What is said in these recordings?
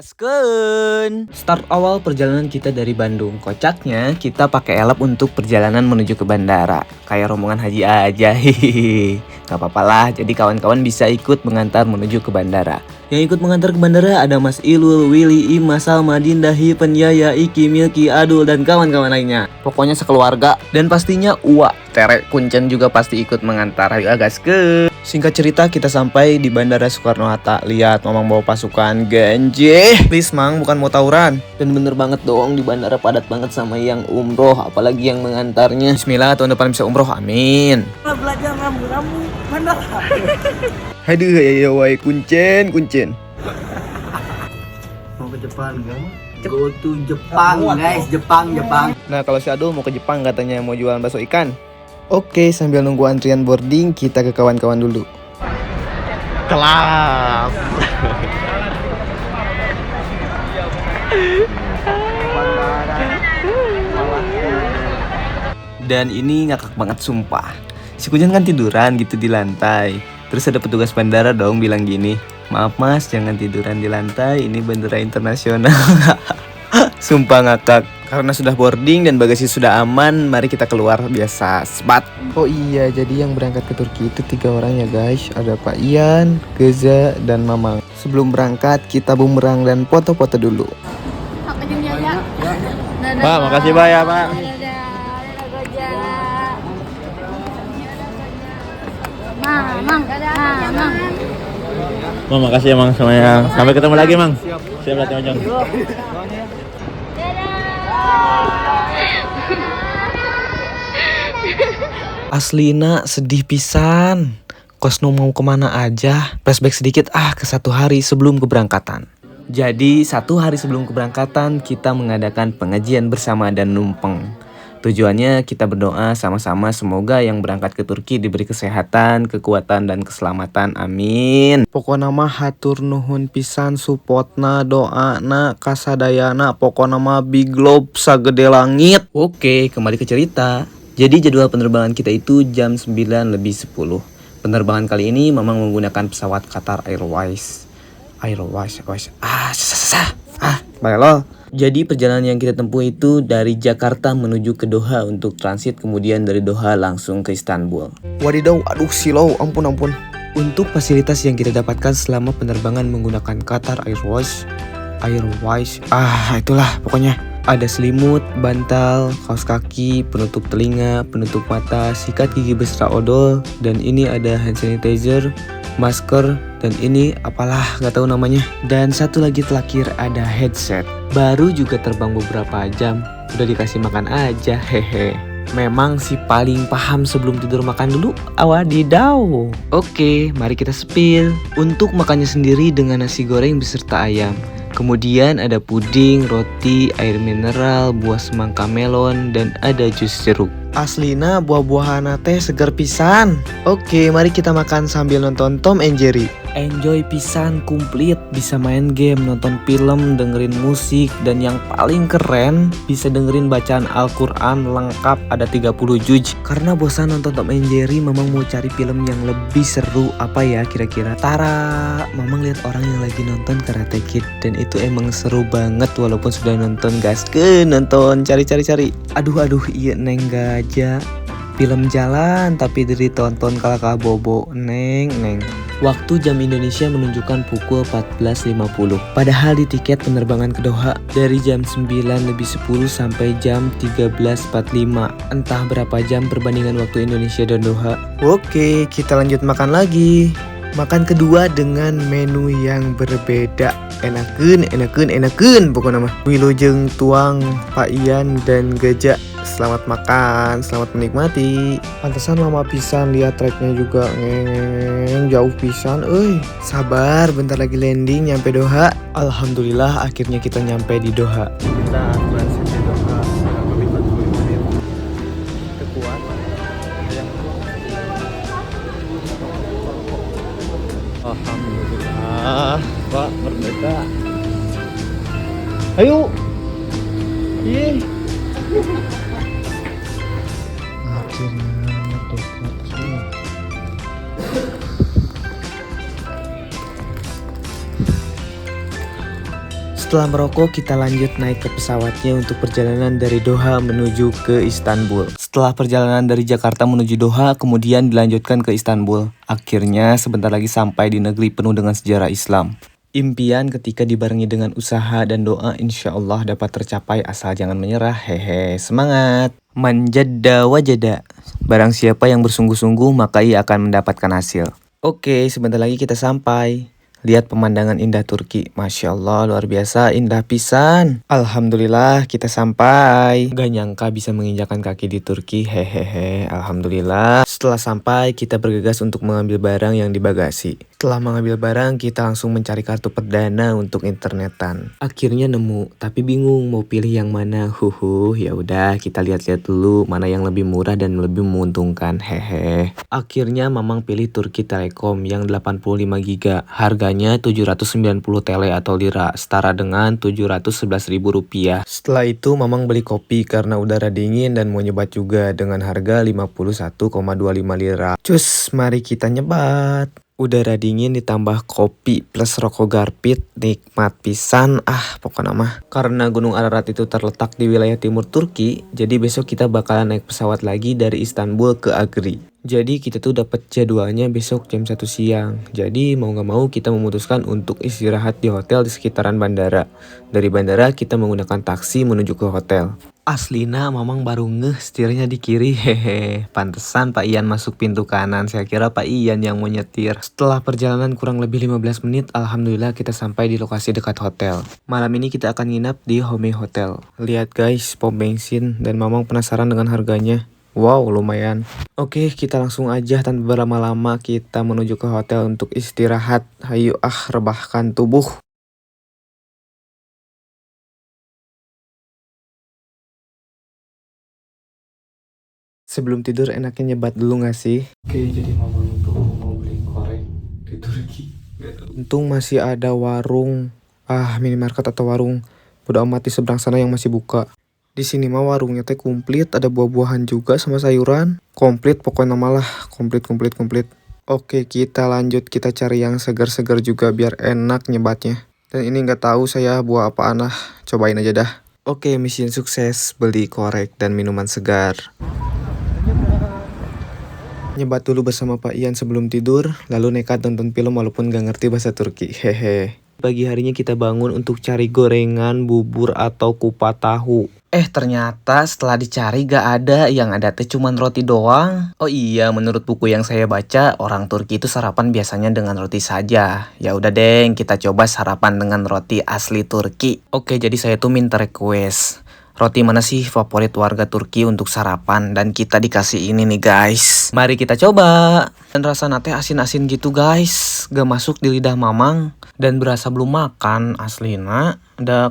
Gaskeun. Start awal perjalanan kita dari Bandung. Kocaknya kita pakai elap untuk perjalanan menuju ke bandara. Kayak rombongan haji aja. Hihihi. Gak apa-apa lah, jadi kawan-kawan bisa ikut mengantar menuju ke bandara. Yang ikut mengantar ke bandara ada Mas Ilul, Willy, Ima, Salma, Dinda, Hipen, Yaya, Iki, Milky, Adul, dan kawan-kawan lainnya. Pokoknya sekeluarga. Dan pastinya Uwa, Tere, Kuncen juga pasti ikut mengantar. Ayo gaskeun. Singkat cerita kita sampai di Bandara Soekarno-Hatta. Lihat Mamang bawa pasukan genje. Please Mang, bukan mau tawuran. Dan bener banget dong, di bandara padat banget sama yang umroh, apalagi yang mengantarnya. Bismillah, tahun depan bisa umroh, amin. Belajar rambu-rambu bandara. Aduh, ya wae Kuncen. Mau ke Jepang enggak? Go to Jepang guys, Jepang. Nah, kalau si Adul mau ke Jepang katanya mau jualan bakso ikan. Oke, sambil nunggu antrian boarding, kita ke kawan-kawan dulu. Kelas. Dan ini ngakak banget sumpah. Si Kujan kan tiduran gitu di lantai. Terus ada petugas bandara dong bilang gini, "Maaf mas, jangan tiduran di lantai, ini bandara internasional." Sumpah ngakak. Karena sudah boarding dan bagasi sudah aman, mari kita keluar biasa. Sebat. Oh iya, jadi yang berangkat ke Turki itu 3 orang ya guys. Ada Pak Ian, Geza, dan Mamang. Sebelum berangkat, kita bumerang dan foto-foto dulu. Pak, makasih Pak ya Pak. Mang, makasih ya Mang semuanya. Sampai ketemu lagi Mang. Siap latihan Ojong. Aslina sedih pisan. Kosno mau kemana aja. Flashback sedikit ke 1 hari sebelum keberangkatan. Jadi 1 hari sebelum keberangkatan kita mengadakan pengajian bersama dan numpeng. Tujuannya kita berdoa sama-sama semoga yang berangkat ke Turki diberi kesehatan, kekuatan, dan keselamatan. Amin. Pokoknya mah hatur nuhun pisan supportna, doana, kasadayana, pokoknya mah big love sagede langit. Oke, kembali ke cerita. Jadi jadwal penerbangan kita itu jam 9:10. Penerbangan kali ini memang menggunakan pesawat Qatar Airways. Baiklah. Jadi perjalanan yang kita tempuh itu dari Jakarta menuju ke Doha untuk transit, kemudian dari Doha langsung ke Istanbul. Wadidaw, aduh silau, ampun. Untuk fasilitas yang kita dapatkan selama penerbangan menggunakan Qatar Airways, itulah pokoknya. Ada selimut, bantal, kaos kaki, penutup telinga, penutup mata, sikat gigi beserta odol, dan ini ada hand sanitizer, masker, dan ini apalah gak tahu namanya. Dan satu lagi terakhir ada headset. Baru juga terbang beberapa jam, udah dikasih makan aja, hehe. Memang si paling paham sebelum tidur makan dulu, awadidaw. Oke, mari kita spill. Untuk makannya sendiri dengan nasi goreng beserta ayam. Kemudian ada puding, roti, air mineral, buah semangka melon, dan ada jus jeruk. Aslina buah-buahan teh segar pisan. Oke, mari kita makan sambil nonton Tom and Jerry. Enjoy pisan, komplit, bisa main game, nonton film, dengerin musik, dan yang paling keren bisa dengerin bacaan Al-Quran lengkap ada 30 juz. Karena bosan nonton Tom and Jerry, Mamang mau cari film yang lebih seru. Apa ya kira-kira? Tara, Mamang lihat orang yang lagi nonton Karate Kid dan itu emang seru banget walaupun sudah nonton nonton cari. Aduh iya neng gajah. Film jalan tapi ditonton kalakah bobo neng. Waktu jam Indonesia menunjukkan pukul 14.50. Padahal di tiket penerbangan ke Doha dari jam 9:10 sampai jam 13.45. Entah berapa jam perbandingan waktu Indonesia dan Doha. Oke, kita lanjut makan lagi. Makan kedua dengan menu yang berbeda. Enakeun pokoknya mah. Wilujeng tuang, Pak Ian dan Gajah. Selamat makan, selamat menikmati. Pantesan lama pisan, lihat tracknya juga jauh pisan. Sabar, bentar lagi landing nyampe Doha. Alhamdulillah akhirnya kita nyampe di Doha. Kita transit di Doha kurang lebih 45 menit. Kekuat. Alhamdulillah, Pak merdeka. Ayo. Akhirnya merdeka semua. Setelah merokok, kita lanjut naik ke pesawatnya untuk perjalanan dari Doha menuju ke Istanbul. Setelah perjalanan dari Jakarta menuju Doha, kemudian dilanjutkan ke Istanbul. Akhirnya sebentar lagi sampai di negeri penuh dengan sejarah Islam. Impian ketika dibarengi dengan usaha dan doa insya Allah dapat tercapai asal jangan menyerah. Hehe, semangat. Manjadda wajada. Barang siapa yang bersungguh-sungguh maka ia akan mendapatkan hasil. Oke, sebentar lagi kita sampai. Lihat pemandangan indah Turki. Masya Allah, luar biasa, indah pisan. Alhamdulillah kita sampai. Gak nyangka bisa menginjakan kaki di Turki. Hehehe, Alhamdulillah. Setelah sampai, kita bergegas untuk mengambil barang yang di bagasi. Setelah mengambil barang, kita langsung mencari kartu perdana untuk internetan. Akhirnya nemu, tapi bingung mau pilih yang mana. Ya udah, kita lihat-lihat dulu mana yang lebih murah dan lebih menguntungkan. Hehe. Akhirnya Mamang pilih Turki Telekom yang 85 GB. Harganya 790 tele atau lira, setara dengan 711.000 rupiah. Setelah itu Mamang beli kopi karena udara dingin dan mau nyebat juga dengan harga 51,25 lira. Cus, mari kita nyebat. Udara dingin ditambah kopi plus rokok garpit, nikmat pisan. Pokoknya mah. Karena Gunung Ararat itu terletak di wilayah timur Turki, jadi besok kita bakalan naik pesawat lagi dari Istanbul ke Agri. Jadi kita tuh dapat jadwalnya besok jam 1 siang. Jadi mau gak mau kita memutuskan untuk istirahat di hotel di sekitaran bandara. Dari bandara kita menggunakan taksi menuju ke hotel. Aslina Mamang baru ngeh setirnya di kiri. Hehe, pantesan Pak Ian masuk pintu kanan. Saya kira Pak Ian yang mau nyetir. Setelah perjalanan kurang lebih 15 menit, alhamdulillah kita sampai di lokasi dekat hotel. Malam ini kita akan nginap di Home Hotel. Lihat guys, pom bensin dan Mamang penasaran dengan harganya. Wow, lumayan. Oke, kita langsung aja tanpa berlama-lama kita menuju ke hotel untuk istirahat. Hayu rebahkan tubuh. Sebelum tidur enaknya nyebat dulu gak sih? Oke, jadi Mamang tuh mau beli korek di Turki. Untung masih ada warung, minimarket atau warung. Bodo amat di seberang sana yang masih buka. Di sini mah warungnya teh komplit, ada buah-buahan juga sama sayuran. Komplit pokoknya malah, komplit. Oke, kita lanjut, kita cari yang segar-segar juga biar enak nyebatnya. Dan ini nggak tahu saya buah apaan lah, cobain aja dah. Oke, mission sukses, beli korek dan minuman segar. Nyebat dulu bersama Pak Ian sebelum tidur, lalu nekat nonton film walaupun gak ngerti bahasa Turki. Hehe. Pagi harinya kita bangun untuk cari gorengan, bubur, atau kupat tahu. Ternyata setelah dicari gak ada, yang ada teh cuman roti doang. Oh iya, menurut buku yang saya baca, orang Turki itu sarapan biasanya dengan roti saja. Ya udah deng, kita coba sarapan dengan roti asli Turki. Oke, jadi saya tuh minta request. Roti mana sih favorit warga Turki untuk sarapan? Dan kita dikasih ini nih guys. Mari kita coba. Dan rasa nate asin-asin gitu guys. Gak masuk di lidah Mamang. Dan berasa belum makan aslina.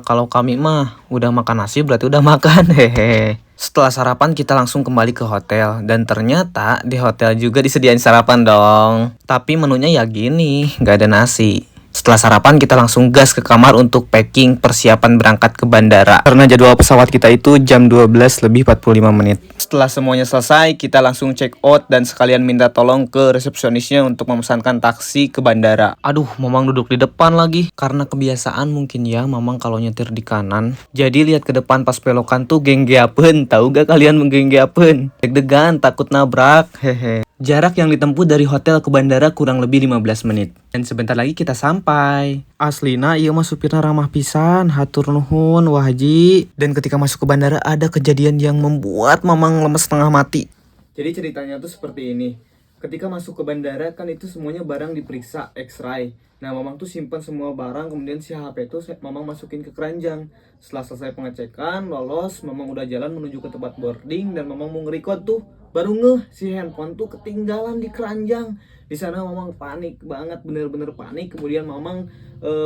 Kalau kami mah udah makan nasi berarti udah makan. Hehe. Setelah sarapan kita langsung kembali ke hotel. Dan ternyata di hotel juga disediain sarapan dong. Tapi menunya ya gini, gak ada nasi. Setelah sarapan kita langsung gas ke kamar untuk packing persiapan berangkat ke bandara. Karena jadwal pesawat kita itu jam 12 lebih 45 menit. Setelah semuanya selesai, kita langsung check out dan sekalian minta tolong ke resepsionisnya untuk memesankan taksi ke bandara. Aduh, Mamang duduk di depan lagi. Karena kebiasaan mungkin ya, Mamang kalau nyetir di kanan. Jadi lihat ke depan pas pelokan tuh genggeapen. Tahu gak kalian menggenggeapen? Deg-degan, takut nabrak. Hehe. Jarak yang ditempuh dari hotel ke bandara kurang lebih 15 menit. Dan sebentar lagi kita sampai. Aslina iya mah supirna ramah pisan, hatur nuhun Wah Haji. Dan ketika masuk ke bandara ada kejadian yang membuat Mamang lemes setengah mati. Jadi ceritanya tuh seperti ini. Ketika masuk ke bandara kan itu semuanya barang diperiksa X-ray. Nah Mamang tuh simpan semua barang, kemudian si HP tuh Mamang masukin ke keranjang. Setelah selesai pengecekan, lolos, Mamang udah jalan menuju ke tempat boarding dan Mamang mau nge-record tuh. Baru ngeh si handphone tuh ketinggalan di keranjang. Di sana Mamang panik banget, bener-bener panik. Kemudian Mamang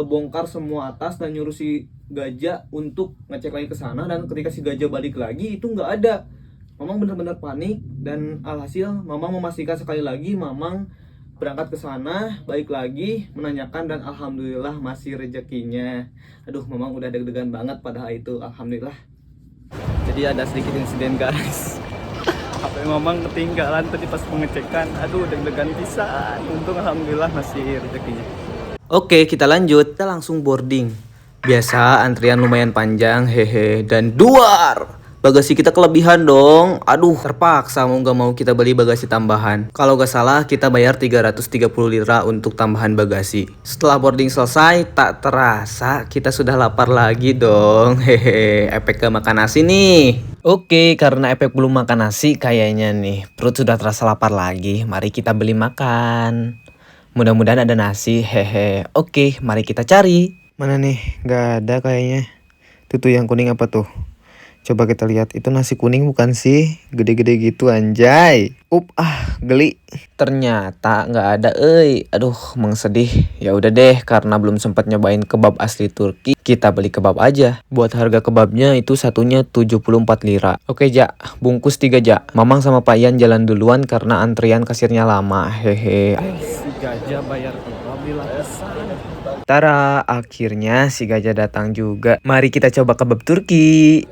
bongkar semua atas dan nyuruh si Gajah untuk ngecek lagi ke sana. Dan ketika si Gajah balik lagi itu nggak ada. Mamang bener-bener panik dan alhasil Mamang memastikan sekali lagi. Mamang berangkat ke sana, balik lagi menanyakan dan alhamdulillah masih rezekinya. Aduh, Mamang udah deg-degan banget pada hari itu, alhamdulillah. Jadi ada sedikit insiden guys. HP Mamang ketinggalan tadi pas pengecekan. Aduh, deg-degan pisan. Untung alhamdulillah masih rezekinya. Oke, kita lanjut. Kita langsung boarding. Biasa antrian lumayan panjang, hehe. Dan duar, bagasi kita kelebihan dong. Aduh, terpaksa mau gak mau kita beli bagasi tambahan. Kalau gak salah kita bayar 330 lira untuk tambahan bagasi. Setelah boarding selesai, tak terasa kita sudah lapar lagi dong. Hehe, efek gak makan nasi nih. Oke, karena efek belum makan nasi kayaknya nih perut sudah terasa lapar lagi. Mari kita beli makan. Mudah-mudahan ada nasi, hehe. Oke, mari kita cari. Mana nih? Gak ada kayaknya. Tuh yang kuning apa tuh? Coba kita lihat. Itu nasi kuning bukan sih? Gede-gede gitu anjay. Geli. Ternyata nggak ada, Aduh, sedih. Ya udah deh, karena belum sempat nyobain kebab asli Turki, kita beli kebab aja. Buat harga kebabnya itu satunya 74 lira. Oke, Ja. Bungkus 3, Ja. Mamang sama Pak Ian jalan duluan karena antrian kasirnya lama. Hehe. Si gajah bayar kebab bila pesan. Tara, akhirnya si gajah datang juga. Mari kita coba kebab Turki.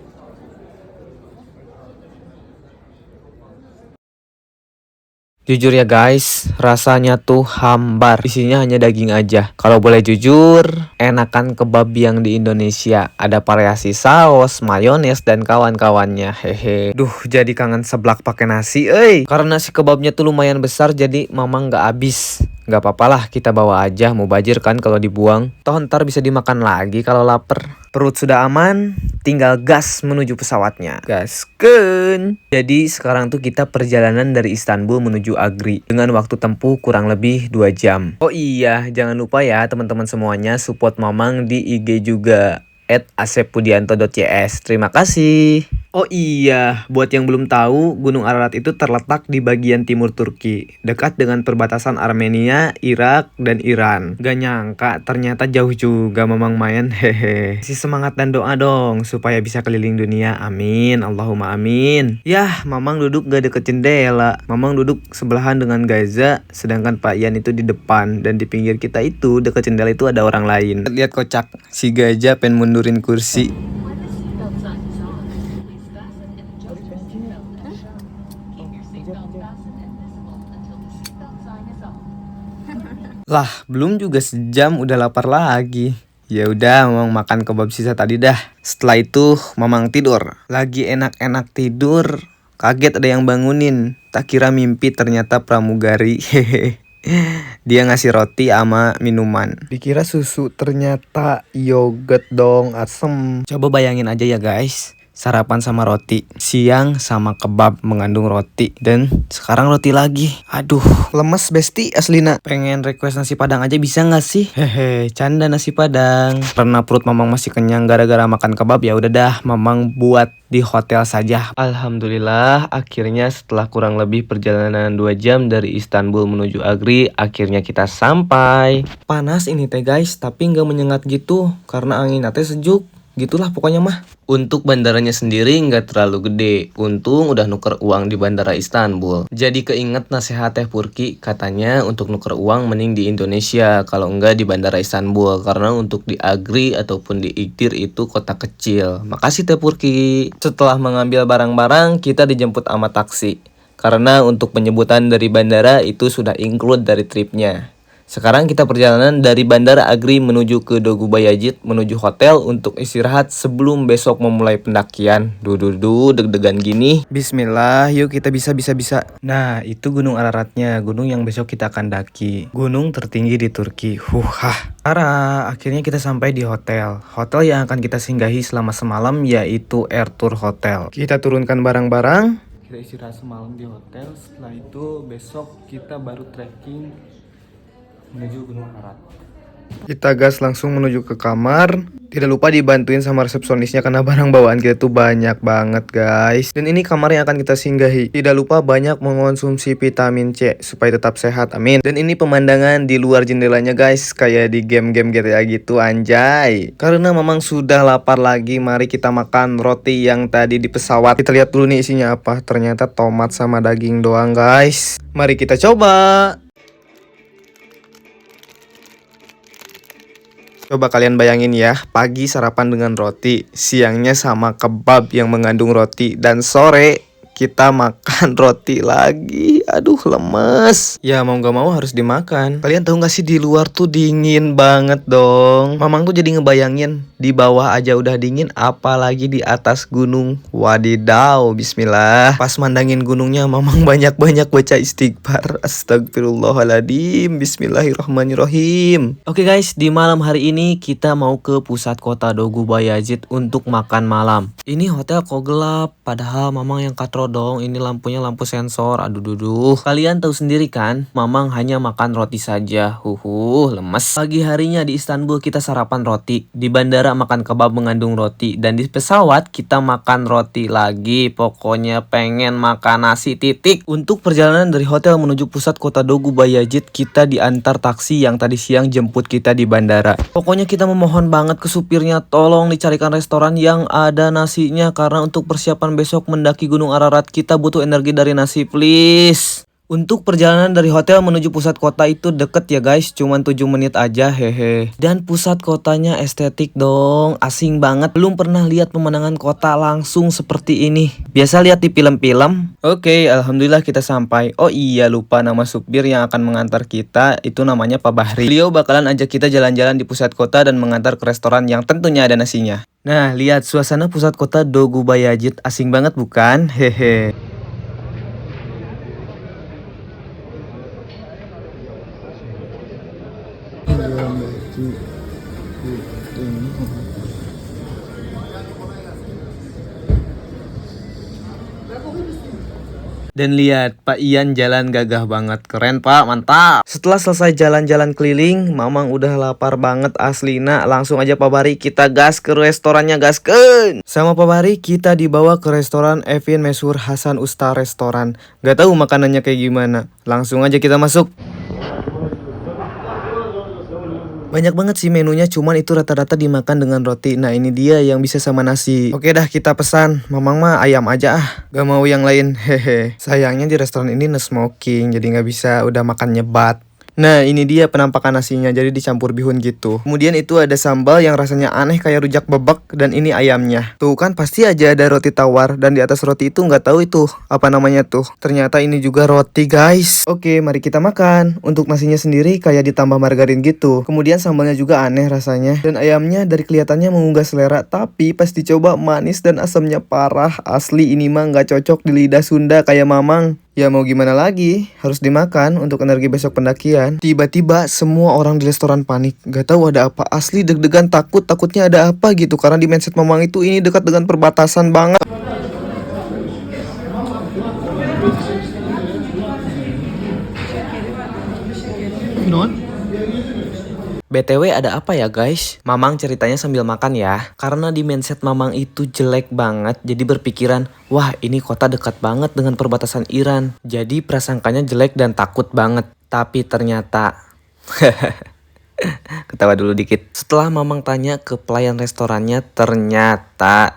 Jujur ya guys, rasanya tuh hambar. Isinya hanya daging aja. Kalau boleh jujur, enakan kebab yang di Indonesia. Ada variasi saus, mayones, dan kawan-kawannya. Hehe. Duh, jadi kangen seblak pakai nasi, Karena si kebabnya tuh lumayan besar, jadi mamang nggak habis. Gak apa-apa lah, kita bawa aja. Mau bajir kan kalau dibuang. Toh ntar bisa dimakan lagi kalau lapar. Perut sudah aman, tinggal gas menuju pesawatnya. Gaskeun. Jadi sekarang tuh kita perjalanan dari Istanbul menuju Agri dengan waktu tempuh kurang lebih 2 jam. Oh iya, jangan lupa ya teman-teman semuanya support mamang di IG juga @aseppudianto.cs. Terima kasih. Oh iya, buat yang belum tahu, Gunung Ararat itu terletak di bagian timur Turki, dekat dengan perbatasan Armenia, Irak, dan Iran. Gak nyangka, ternyata jauh juga mamang main, hehe. Si semangat dan doa dong, supaya bisa keliling dunia, amin, Allahumma amin. Yah, mamang duduk gak deket jendela, mamang duduk sebelahan dengan Gaza, sedangkan Pak Ian itu di depan, dan di pinggir kita itu, deket jendela itu ada orang lain. Lihat kocak, si Gaza pengen mundurin kursi. Lah, belum juga sejam udah lapar lagi. Ya udah, mamang makan kebab sisa tadi dah. Setelah itu, mamang tidur. Lagi enak-enak tidur, kaget ada yang bangunin. Tak kira mimpi, ternyata pramugari. Hehe. Dia ngasih roti sama minuman. Dikira susu, ternyata yogurt dong, asem. Coba bayangin aja ya guys. Sarapan sama roti, siang sama kebab mengandung roti, dan sekarang roti lagi. Aduh, lemes besti aslina. Pengen request nasi padang aja bisa gak sih? Hehe, canda nasi padang. Karena perut mamang masih kenyang gara-gara makan kebab, ya udah dah, mamang buat di hotel saja. Alhamdulillah, akhirnya setelah kurang lebih perjalanan 2 jam dari Istanbul menuju Agri, akhirnya kita sampai. Panas ini teh guys, tapi nggak menyengat gitu karena anginnya teh sejuk. Gitulah pokoknya mah. Untuk bandaranya sendiri nggak terlalu gede. Untung udah nuker uang di bandara Istanbul. Jadi keinget nasihat Teh Purki, katanya untuk nuker uang mending di Indonesia, kalau enggak di bandara Istanbul. Karena untuk di Agri ataupun di Iktir itu kota kecil. Makasih Teh Purki. Setelah mengambil barang-barang, kita dijemput sama taksi. Karena untuk penyebutan dari bandara itu sudah include dari tripnya. Sekarang kita perjalanan dari Bandara Agri menuju ke Dogu Bayajid, menuju hotel untuk istirahat sebelum besok memulai pendakian. Deg-degan gini. Bismillah, yuk kita bisa. Nah, itu Gunung Araratnya, gunung yang besok kita akan daki. Gunung tertinggi di Turki. Akhirnya kita sampai di hotel. Hotel yang akan kita singgahi selama semalam yaitu Air Tour Hotel. Kita turunkan barang-barang. Kita istirahat semalam di hotel. Setelah itu besok kita baru trekking menuju Gunung Ararat. Kita gas langsung menuju ke kamar. Tidak lupa dibantuin sama resepsionisnya karena barang bawaan kita tuh banyak banget guys. Dan ini kamar yang akan kita singgahi. Tidak lupa banyak mengonsumsi vitamin C supaya tetap sehat, amin. Dan ini pemandangan di luar jendelanya guys, kayak di game-game GTA gitu anjay. Karena memang sudah lapar lagi, mari kita makan roti yang tadi di pesawat. Kita lihat dulu nih isinya apa. Ternyata tomat sama daging doang guys. Mari kita coba. Coba kalian bayangin ya, pagi sarapan dengan roti, siangnya sama kebab yang mengandung roti, dan sore kita makan roti lagi. Aduh lemes. Ya mau gak mau harus dimakan. Kalian tahu gak sih di luar tuh dingin banget dong. Mamang tuh jadi ngebayangin di bawah aja udah dingin, apalagi di atas gunung. Wadidaw, bismillah. Pas mandangin gunungnya mamang banyak-banyak baca istighfar. Astagfirullahaladzim. Bismillahirrahmanirrahim. Oke guys, di malam hari ini kita mau ke pusat kota Dogu Bayazid untuk makan malam. Ini hotel kok gelap, padahal mamang yang katrodong. Ini lampunya lampu sensor. Aduh duduh. Kalian tahu sendiri kan, mamang hanya makan roti saja. Lemes. Pagi harinya di Istanbul kita sarapan roti, di bandara makan kebab mengandung roti, dan di pesawat kita makan roti lagi. Pokoknya pengen makan nasi titik. Untuk perjalanan dari hotel menuju pusat kota Dogu Bayazid, kita diantar taksi yang tadi siang jemput kita di bandara. Pokoknya kita memohon banget ke supirnya, tolong dicarikan restoran yang ada nasinya, karena untuk persiapan besok mendaki Gunung Ararat kita butuh energi dari nasi, please. Untuk perjalanan dari hotel menuju pusat kota itu deket ya guys, cuman 7 menit aja, hehe. Dan pusat kotanya estetik dong, asing banget. Belum pernah lihat pemandangan kota langsung seperti ini. Biasa lihat di film-film. Oke, alhamdulillah kita sampai. Oh iya, lupa nama supir yang akan mengantar kita, itu namanya Pak Bahri. Beliau bakalan ajak kita jalan-jalan di pusat kota dan mengantar ke restoran yang tentunya ada nasinya. Nah, lihat suasana pusat kota Dogu Bayazid, asing banget bukan? Hehe. Dan lihat Pak Ian jalan gagah banget, keren Pak, mantap. Setelah selesai jalan-jalan keliling, mamang udah lapar banget aslina. Langsung aja Pak Bahri kita gas ke restorannya, gaskeun. Sama Pak Bahri kita dibawa ke restoran Evin Mesur Hasan Usta Restoran. Gak tahu makanannya kayak gimana, langsung aja kita masuk. Banyak banget sih menunya, cuman itu rata-rata dimakan dengan roti. Nah ini dia yang bisa sama nasi. Oke dah kita pesan, mamang mah ayam aja ah, gak mau yang lain, hehe. Sayangnya di restoran ini no smoking, jadi gak bisa udah makan nyebat. Nah ini dia penampakan nasinya, jadi dicampur bihun gitu. Kemudian itu ada sambal yang rasanya aneh kayak rujak bebek, dan ini ayamnya. Tuh kan pasti aja ada roti tawar, dan di atas roti itu nggak tahu itu apa namanya tuh. Ternyata ini juga roti guys. Oke mari kita makan. Untuk nasinya sendiri kayak ditambah margarin gitu. Kemudian sambalnya juga aneh rasanya, dan ayamnya dari kelihatannya menggugah selera, tapi pas dicoba manis dan asamnya parah. Asli ini mah nggak cocok di lidah Sunda kayak mamang. Ya mau gimana lagi, harus dimakan untuk energi besok pendakian. Tiba-tiba semua orang di restoran panik, gak tahu ada apa. Asli deg-degan, takutnya ada apa gitu. Karena di mindset mamang itu ini dekat dengan perbatasan banget. BTW ada apa ya guys? Mamang ceritanya sambil makan ya. Karena di mindset mamang itu jelek banget, jadi berpikiran, wah ini kota dekat banget dengan perbatasan Iran. Jadi prasangkanya jelek dan takut banget. Tapi ternyata ketawa dulu dikit. Setelah mamang tanya ke pelayan restorannya, ternyata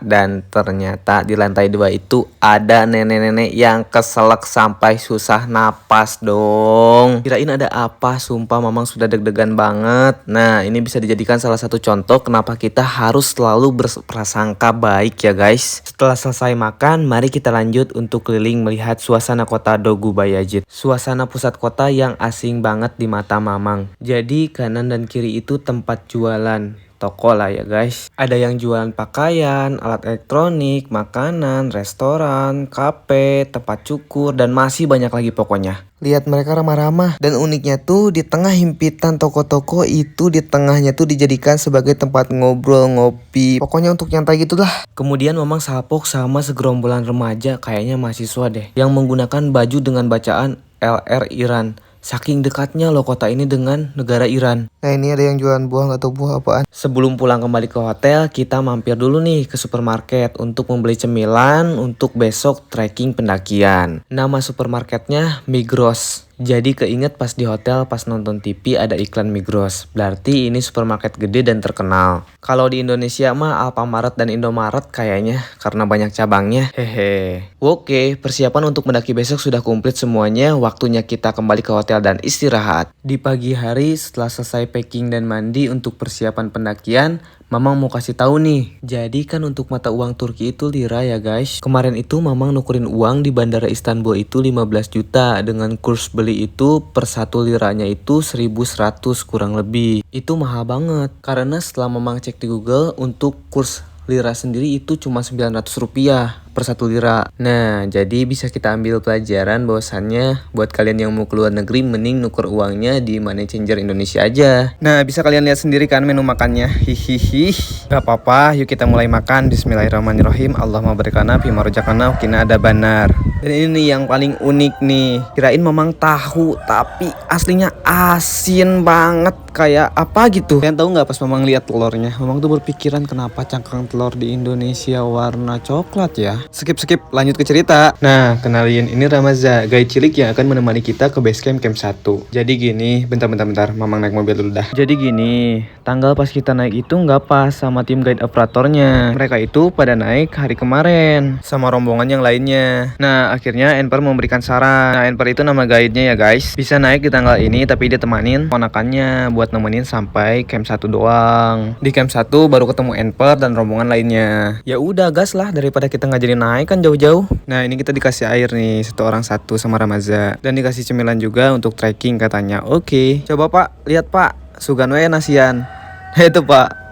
di lantai 2 itu ada nenek-nenek yang keselak sampai susah napas dong. Kirain ada apa, sumpah mamang sudah deg-degan banget. Nah ini bisa dijadikan salah satu contoh kenapa kita harus selalu berprasangka baik ya guys. Setelah selesai makan, mari kita lanjut untuk keliling melihat suasana kota Dogu Bayazid. Suasana pusat kota yang asing banget di mata mamang. Jadi kanan dan kiri itu tempat jualan toko lah ya guys. Ada yang jualan pakaian, alat elektronik, makanan, restoran, kafe, tempat cukur, dan masih banyak lagi pokoknya. Lihat mereka ramah-ramah, dan uniknya tuh di tengah himpitan toko-toko itu, di tengahnya tuh dijadikan sebagai tempat ngobrol, ngopi, pokoknya untuk nyantai gitulah. Kemudian mamang salpok sama segerombolan remaja, kayaknya mahasiswa deh, yang menggunakan baju dengan bacaan LR Iran. Saking dekatnya loh kota ini dengan negara Iran. Nah ini ada yang jualan buah, nggak tahu buah apaan. Sebelum pulang kembali ke hotel, kita mampir dulu nih ke supermarket untuk membeli cemilan untuk besok trekking pendakian. Nama supermarketnya Migros. Jadi keinget pas di hotel pas nonton TV ada iklan Migros. Berarti ini supermarket gede dan terkenal. Kalau di Indonesia mah Alfamart dan Indomaret kayaknya karena banyak cabangnya. Hehe. Oke, persiapan untuk mendaki besok sudah komplit semuanya. Waktunya kita kembali ke hotel dan istirahat. Di pagi hari setelah selesai packing dan mandi untuk persiapan pendakian, Mamang mau kasih tahu nih. Jadi kan untuk mata uang Turki itu lira ya guys. Kemarin itu Mamang nukerin uang di Bandara Istanbul itu 15 juta. Dengan kurs beli itu per 1 liranya itu 1.100 kurang lebih. Itu mahal banget. Karena setelah Mamang cek di Google untuk kurs lira sendiri itu cuma 900 rupiah per 1 lira. Nah, jadi bisa kita ambil pelajaran bahwasannya buat kalian yang mau keluar negeri mending nuker uangnya di money changer Indonesia aja. Nah, bisa kalian lihat sendiri kan menu makannya. Hihihi. Gak apa-apa, yuk kita mulai makan. Bismillahirrahmanirrahim. Allahumma barikana fima rojakana kina ada banar. Dan ini yang paling unik nih. Kirain Mamang tahu, tapi aslinya asin banget. Kayak apa gitu. Kalian tahu nggak pas Mamang lihat telurnya? Mamang tuh berpikiran kenapa cangkang telur di Indonesia warna coklat ya. Skip, lanjut ke cerita. Nah, kenalin ini Ramaza, guide cilik yang akan menemani kita ke base camp 1. Jadi gini, bentar, Mamang naik mobil dulu dah. Jadi gini, tanggal pas kita naik itu nggak pas sama tim guide operatornya. Mereka itu pada naik hari kemarin sama rombongan yang lainnya. Nah, akhirnya Enper memberikan saran. Nah, Enper itu nama guide-nya ya guys. Bisa naik di tanggal ini tapi dia temanin ponakannya buat nemenin sampai camp 1 doang. Di camp 1 baru ketemu Enper dan rombongan lainnya. Ya udah gas lah daripada kita nggak jadi naik kan jauh-jauh. Nah, ini kita dikasih air nih, 1 orang 1 sama Ramaza. Dan dikasih cemilan juga untuk trekking katanya. Oke. Coba Pak, lihat Pak. Sugan we nasian. Itu Pak.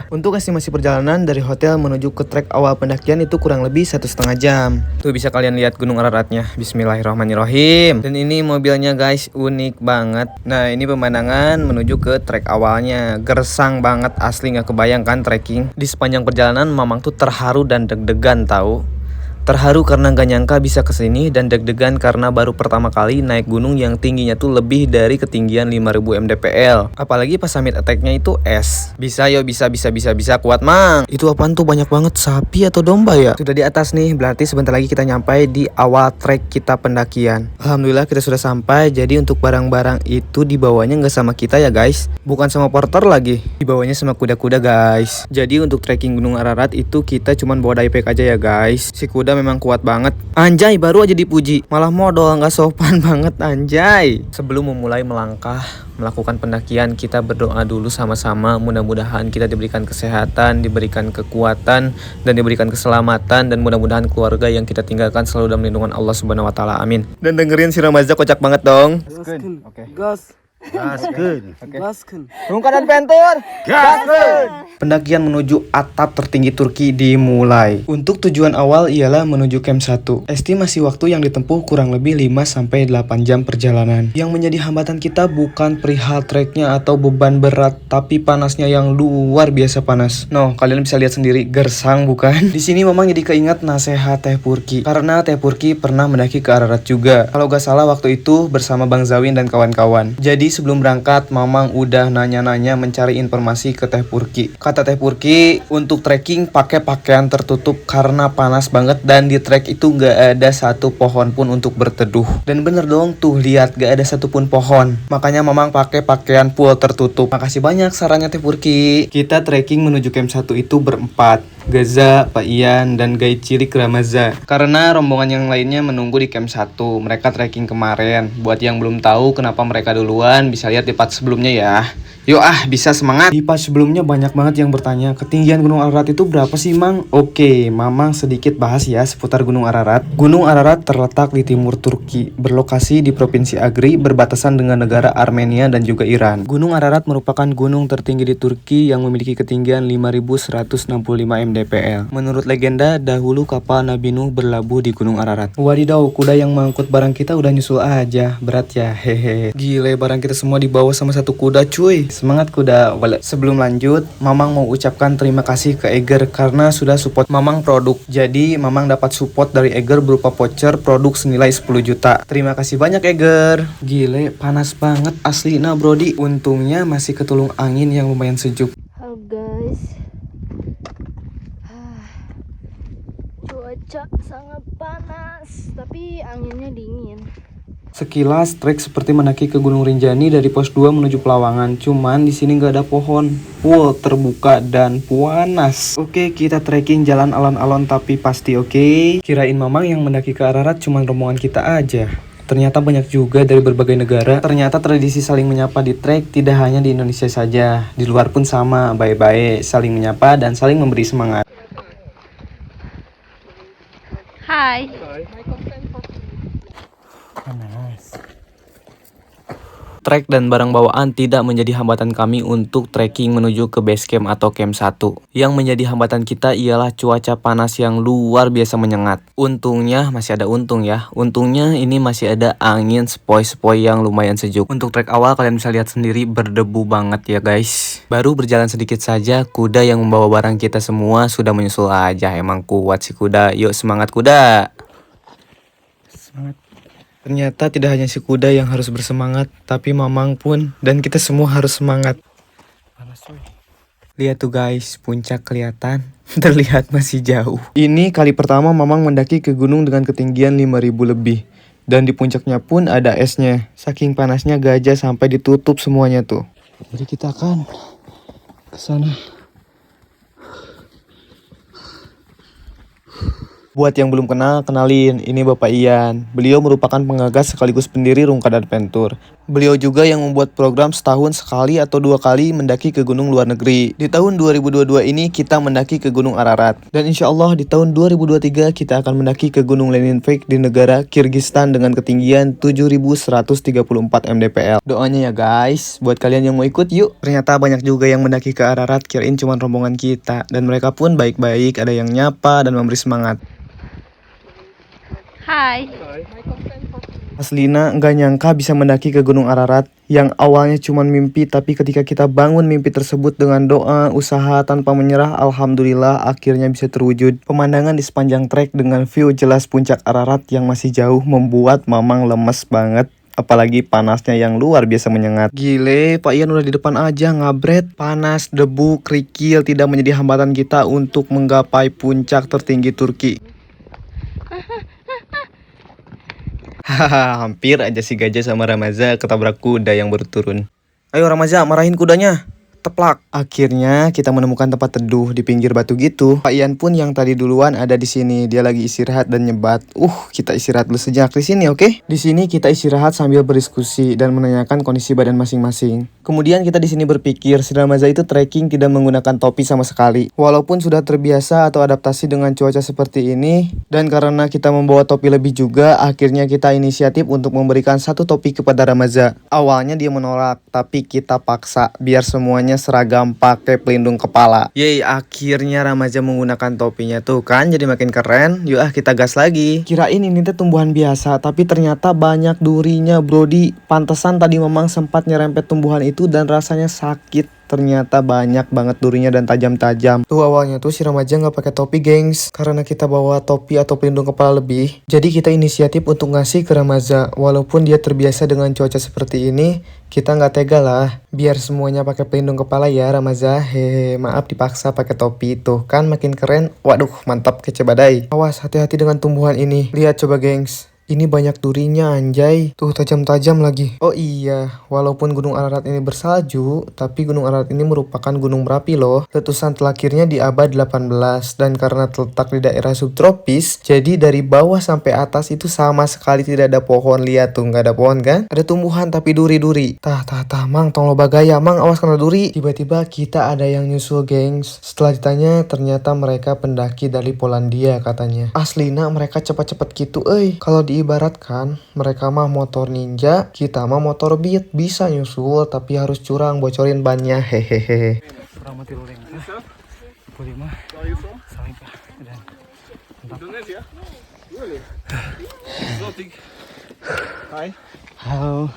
Untuk estimasi perjalanan dari hotel menuju ke trek awal pendakian itu kurang lebih 1,5 jam. Tuh bisa kalian lihat gunung Araratnya. Bismillahirrahmanirrahim. Dan ini mobilnya guys, unik banget. Nah, ini pemandangan menuju ke trek awalnya. Gersang banget, asli gak kebayangkan trekking. Di sepanjang perjalanan Mamang tuh terharu dan deg-degan tahu. Terharu karena gak nyangka bisa kesini dan deg-degan karena baru pertama kali naik gunung yang tingginya tuh lebih dari ketinggian 5000 mdpl. Apalagi pas summit attack-nya itu es. Bisa yo, bisa kuat Mang. Itu apaan tuh, banyak banget sapi atau domba ya? Sudah di atas nih, berarti sebentar lagi kita nyampai di awal trek kita pendakian. Alhamdulillah kita sudah sampai. Jadi untuk barang-barang itu dibawanya gak sama kita ya guys. Bukan sama porter lagi, dibawanya sama kuda-kuda guys. Jadi untuk trekking Gunung Ararat itu kita cuman bawa dive aja ya guys. Si kuda memang kuat banget. Anjay, baru aja dipuji, malah modal, nggak sopan banget anjay. Sebelum memulai melangkah melakukan pendakian, kita berdoa dulu sama-sama. Mudah-mudahan kita diberikan kesehatan, diberikan kekuatan, dan diberikan keselamatan, dan mudah-mudahan keluarga yang kita tinggalkan selalu dalam lindungan Allah Subhanahu wa taala. Amin. Dan dengerin si Ramaza kocak banget dong. Oke. Gaskeun. Rungkadan pentur. Gaskeun. Pendakian menuju atap tertinggi Turki dimulai. Untuk tujuan awal ialah menuju camp 1. Estimasi waktu yang ditempuh kurang lebih 5-8 jam perjalanan. Yang menjadi hambatan kita bukan perihal treknya atau beban berat, tapi panasnya yang luar biasa panas. No, kalian bisa lihat sendiri, gersang bukan? Di sini Mamang jadi keingat nasihat Teh Purki. Karena Teh Purki pernah mendaki ke Ararat juga. Kalau gak salah waktu itu bersama Bang Zawin dan kawan-kawan. Jadi sebelum berangkat, Mamang udah nanya-nanya mencari informasi ke Teh Purki. Kata Teh Purki, untuk trekking pakai pakaian tertutup karena panas banget dan di trek itu gak ada satu pohon pun untuk berteduh. Dan bener dong tuh, lihat gak ada satupun pohon. Makanya Mamang pakai pakaian full tertutup. Makasih banyak sarannya Teh Purki. Kita trekking menuju camp 1 itu berempat. Gaza, Pak Ian, dan guide cilik Ramaza. Karena rombongan yang lainnya menunggu di camp 1. Mereka trekking kemarin. Buat yang belum tahu kenapa mereka duluan, bisa lihat di part sebelumnya ya. Yuk bisa semangat. Di part sebelumnya banyak banget yang bertanya, ketinggian Gunung Ararat itu berapa sih Mang? Oke, Mamang sedikit bahas ya seputar Gunung Ararat. Gunung Ararat terletak di timur Turki, berlokasi di Provinsi Agri, berbatasan dengan negara Armenia dan juga Iran. Gunung Ararat merupakan gunung tertinggi di Turki yang memiliki ketinggian 5.165 mdpl. Menurut legenda, dahulu kapal Nabi Nuh berlabuh di Gunung Ararat. Wadidaw, kuda yang mengangkut barang kita udah nyusul aja, berat ya, hehe. Gile, barang kita semua dibawa sama satu kuda cuy. Semangat kuda. Sebelum lanjut, Mamang mau ucapkan terima kasih ke Eger karena sudah support Mamang produk. Jadi Mamang dapat support dari Eger berupa voucher produk senilai 10 juta. Terima kasih banyak Eger. Gile, panas banget asli nah brodi. Untungnya masih ketulung angin yang lumayan sejuk. Halo guys, cuaca sangat panas tapi anginnya dingin. Sekilas trek seperti mendaki ke Gunung Rinjani dari pos 2 menuju Pelawangan, cuman di sini nggak ada pohon, full terbuka dan panas. Oke, kita trekking jalan alon-alon tapi pasti oke. Kirain Mamang yang mendaki ke Ararat cuman rombongan kita aja. Ternyata banyak juga dari berbagai negara. Ternyata tradisi saling menyapa di trek tidak hanya di Indonesia saja, di luar pun sama, baik-baik, saling menyapa dan saling memberi semangat. Hai. Trek dan barang bawaan tidak menjadi hambatan kami untuk trekking menuju ke base camp atau camp 1. Yang menjadi hambatan kita ialah cuaca panas yang luar biasa menyengat. Untungnya masih ada untung ya. Untungnya ini masih ada angin sepoi-sepoi yang lumayan sejuk. Untuk trek awal kalian bisa lihat sendiri berdebu banget ya guys. Baru berjalan sedikit saja, kuda yang membawa barang kita semua sudah menyusul aja. Emang kuat si kuda. Yuk semangat kuda. Semangat. Ternyata tidak hanya si kuda yang harus bersemangat, tapi Mamang pun dan kita semua harus semangat. Lihat tuh guys, puncak kelihatan, terlihat masih jauh. Ini kali pertama Mamang mendaki ke gunung dengan ketinggian 5.000 lebih. Dan di puncaknya pun ada esnya. Saking panasnya gajah sampai ditutup semuanya tuh. Jadi kita akan ke sana. Buat yang belum kenal, kenalin, ini Bapak Ian. Beliau merupakan penggagas sekaligus pendiri Rungkad Adventure. Beliau juga yang membuat program setahun sekali atau 2 kali mendaki ke gunung luar negeri. Di tahun 2022 ini kita mendaki ke Gunung Ararat. Dan insya Allah di tahun 2023 kita akan mendaki ke Gunung Leninfek di negara Kyrgyzstan dengan ketinggian 7.134 mdpl. Doanya ya guys, buat kalian yang mau ikut yuk. Ternyata banyak juga yang mendaki ke Ararat, kirain cuma rombongan kita. Dan mereka pun baik-baik, ada yang nyapa dan memberi semangat. Hai. Aslina nggak nyangka bisa mendaki ke Gunung Ararat yang awalnya cuma mimpi, tapi ketika kita bangun mimpi tersebut dengan doa, usaha tanpa menyerah, alhamdulillah akhirnya bisa terwujud. Pemandangan di sepanjang trek dengan view jelas puncak Ararat yang masih jauh membuat Mamang lemes banget. Apalagi panasnya yang luar biasa menyengat. Gile, Pak Ian udah di depan aja ngabret. Panas, debu, kerikil tidak menjadi hambatan kita untuk menggapai puncak tertinggi Turki. Hahaha, hampir aja si gajah sama Ramaza ketabrak kuda yang baru turun. Ayo Ramaza, marahin kudanya. Teplak. Akhirnya kita menemukan tempat teduh di pinggir batu gitu. Pak Ian pun yang tadi duluan ada di sini. Dia lagi istirahat dan nyebat. Kita istirahat dulu sejak di sini, oke? Di sini kita istirahat sambil berdiskusi dan menanyakan kondisi badan masing-masing. Kemudian kita di sini berpikir, si Ramaza itu trekking tidak menggunakan topi sama sekali. Walaupun sudah terbiasa atau adaptasi dengan cuaca seperti ini, dan karena kita membawa topi lebih juga, akhirnya kita inisiatif untuk memberikan satu topi kepada Ramaza. Awalnya dia menolak, tapi kita paksa biar semuanya seragam pakai pelindung kepala. Yeay, akhirnya Ramaza menggunakan topinya tuh kan, jadi makin keren. Yuk kita gas lagi. Kirain ini tuh tumbuhan biasa, tapi ternyata banyak durinya brodi. Pantesan tadi Mamang sempat nyerempet tumbuhan itu dan rasanya sakit. Ternyata banyak banget durinya dan tajam-tajam. Tuh awalnya tuh si Ramaza nggak pakai topi gengs, karena kita bawa topi atau pelindung kepala lebih. Jadi kita inisiatif untuk ngasih ke Ramaza. Walaupun dia terbiasa dengan cuaca seperti ini, kita nggak tega lah. Biar semuanya pakai pelindung kepala ya Ramaza. Hehe, maaf dipaksa pakai topi. Tuh kan makin keren. Waduh, mantap kece badai. Awas, hati-hati dengan tumbuhan ini. Lihat coba gengs. Ini banyak durinya anjay. Tuh tajam-tajam lagi. Oh iya, walaupun Gunung Ararat ini bersalju, tapi Gunung Ararat ini merupakan gunung berapi loh. Letusan terakhirnya di abad 18 dan karena terletak di daerah subtropis, jadi dari bawah sampai atas itu sama sekali tidak ada pohon. Lihat tuh, nggak ada pohon kan? Ada tumbuhan tapi duri-duri. Tah, Mang, tolong bagaya, Mang, awas kena duri. Tiba-tiba kita ada yang nyusul gengs. Setelah ditanya, ternyata mereka pendaki dari Polandia katanya. Aslina mereka cepat-cepat gitu, Kalau diibaratkan, mereka mah motor ninja, kita mah motor beat. Bisa nyusul, tapi harus curang bocorin bannya, hehehe. Halo.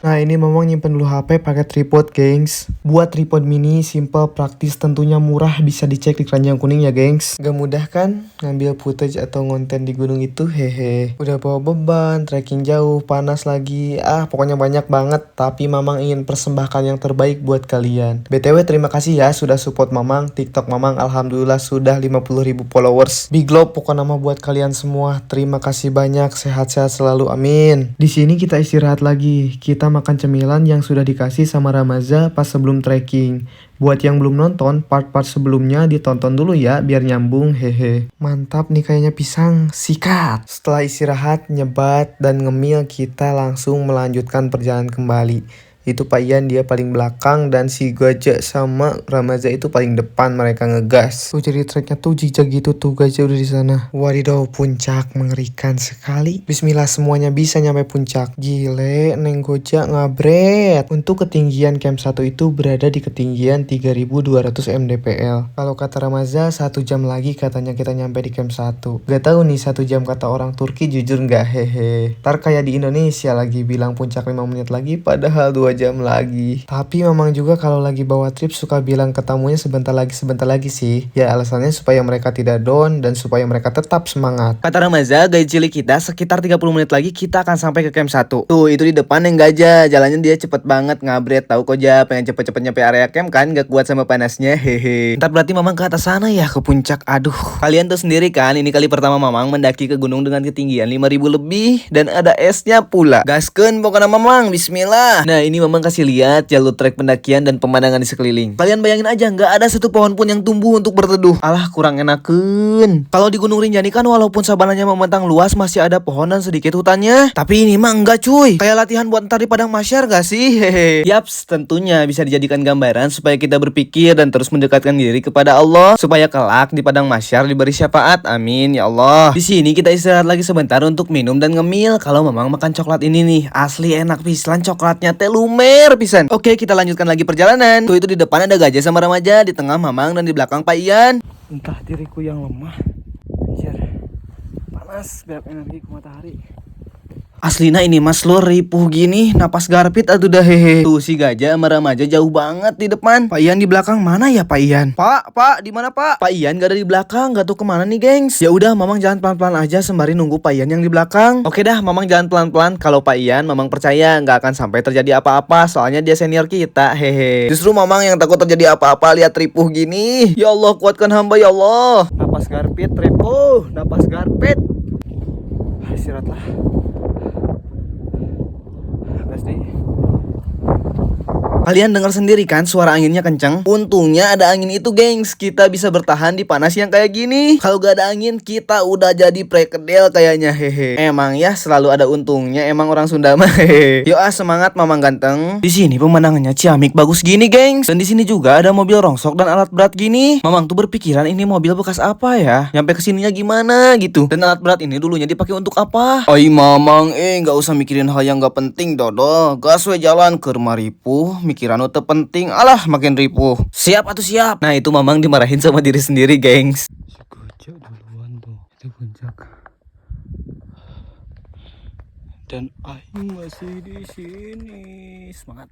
Nah ini Mamang nyimpen dulu HP pakai tripod gengs. Buat tripod mini simple, praktis, tentunya murah, bisa dicek di keranjang kuning ya gengs. Gak mudah kan ngambil footage atau ngonten di gunung itu, hehe. Udah bawa beban, trekking jauh, panas lagi, pokoknya banyak banget. Tapi Mamang ingin persembahkan yang terbaik buat kalian. BTW terima kasih ya sudah support Mamang. TikTok Mamang alhamdulillah sudah 50.000 followers. Big love pokok nama buat kalian semua. Terima kasih banyak, sehat-sehat selalu, amin. Di sini kita istirahat lagi. Kita makan cemilan yang sudah dikasih sama Ramaza pas sebelum trekking. Buat yang belum nonton, part-part sebelumnya ditonton dulu ya, biar nyambung, hehe. Mantap nih kayaknya pisang, sikat. Setelah istirahat, nyebat, dan ngemil, kita langsung melanjutkan perjalanan kembali. Itu Pak Ian dia paling belakang dan si Gajah sama Ramaza itu paling depan, mereka ngegas. Tuh jadi treknya tuh jijak gitu tuh, Gajah udah di sana. Wadidaw, puncak mengerikan sekali. Bismillah semuanya bisa nyampe puncak. Gile, Neng Gojek ngabret. Untuk ketinggian camp 1 itu berada di ketinggian 3200 mdpl. Kalau kata Ramaza 1 jam lagi katanya kita nyampe di camp 1. Gak tahu nih 1 jam kata orang Turki jujur nggak, hehe. Ntar kayak di Indonesia lagi bilang puncak 5 menit lagi padahal 2 jam lagi. Tapi Mamang juga kalau lagi bawa trip suka bilang ke tamunya sebentar lagi sih. Ya alasannya supaya mereka tidak down dan supaya mereka tetap semangat. Kata Ramaza, guys cilik kita sekitar 30 menit lagi kita akan sampai ke camp 1. Tuh itu di depan yang Gajah, jalannya dia cepet banget, ngabret. Tahu kok Ja, pengen cepet-cepet nyampe area camp kan, gak kuat sama panasnya, hehe. Ntar berarti Mamang ke atas sana ya, ke puncak. Aduh, kalian tuh sendiri kan, ini kali pertama Mamang mendaki ke gunung dengan ketinggian 5000 lebih dan ada esnya pula. Gaskeun pokoknya Mamang, bismillah. Nah ini Mamang kasih lihat jalur trek pendakian dan pemandangan di sekeliling. Kalian bayangin aja, nggak ada satu pohon pun yang tumbuh untuk berteduh. Alah kurang enakeun. Kalau di Gunung Rinjani kan walaupun savananya membentang luas masih ada pohon dan sedikit hutannya. Tapi ini mah enggak cuy. Kayak latihan buat ntar di padang mahsyar gak sih? Hehe. Yaps, tentunya bisa dijadikan gambaran supaya kita berpikir dan terus mendekatkan diri kepada Allah supaya kelak di padang mahsyar diberi syafaat. Amin ya Allah. Di sini kita istirahat lagi sebentar untuk minum dan ngemil. Kalau Mamang makan coklat ini nih, asli enak pisan, coklatnya teh lumer pisan. Oke, kita lanjutkan lagi perjalanan. Tuh itu di depan ada Gajah sama Ramaja, di tengah Mamang dan di belakang Pak Ian. Entah diriku yang lemah. Anjir. Panas, berat energi ke matahari. Aslina ini mas lo ripuh gini, napas garpit atuh dah, hehe. Tuh si Gajah sama Ramaja jauh banget di depan. Pak Ian di belakang, mana ya Pak Ian? Pak, di mana Pak? Pak Ian gak ada di belakang, gak tahu kemana nih gengs. Ya udah, Mamang jalan pelan-pelan aja sembari nunggu Pak Ian yang di belakang. Oke dah, Mamang jalan pelan-pelan. Kalau Pak Ian, Mamang percaya nggak akan sampai terjadi apa-apa, soalnya dia senior kita, hehe. Justru Mamang yang takut terjadi apa-apa lihat ripuh gini. Ya Allah, kuatkan hamba ya Allah. Napas garpit, ripuh, napas garpit. Istirahatlah. Kalian dengar sendiri kan suara anginnya kenceng? Untungnya ada angin itu gengs, kita bisa bertahan di panas yang kayak gini. Kalau gak ada angin kita udah jadi prekedel kayaknya, hehe. Emang ya selalu ada untungnya, emang orang Sunda mah, hehe. Yuk semangat Mamang ganteng. Di sini pemandangannya ciamik bagus gini gengs. Dan di sini juga ada mobil rongsok dan alat berat gini. Mamang tuh berpikiran ini mobil bekas apa ya? Nyampe kesininya gimana gitu. Dan alat berat ini dulunya dipakai untuk apa? Oi Mamang, nggak usah mikirin hal yang gak penting dodo. Gas we jalan ke rumah ripuh. Mikiran itu penting, alah makin ripuh. Siap atau siap? Nah itu Mamang dimarahin sama diri sendiri gengs. Gojek duluan tuh, itu puncak. Dan Aing masih di sini, semangat.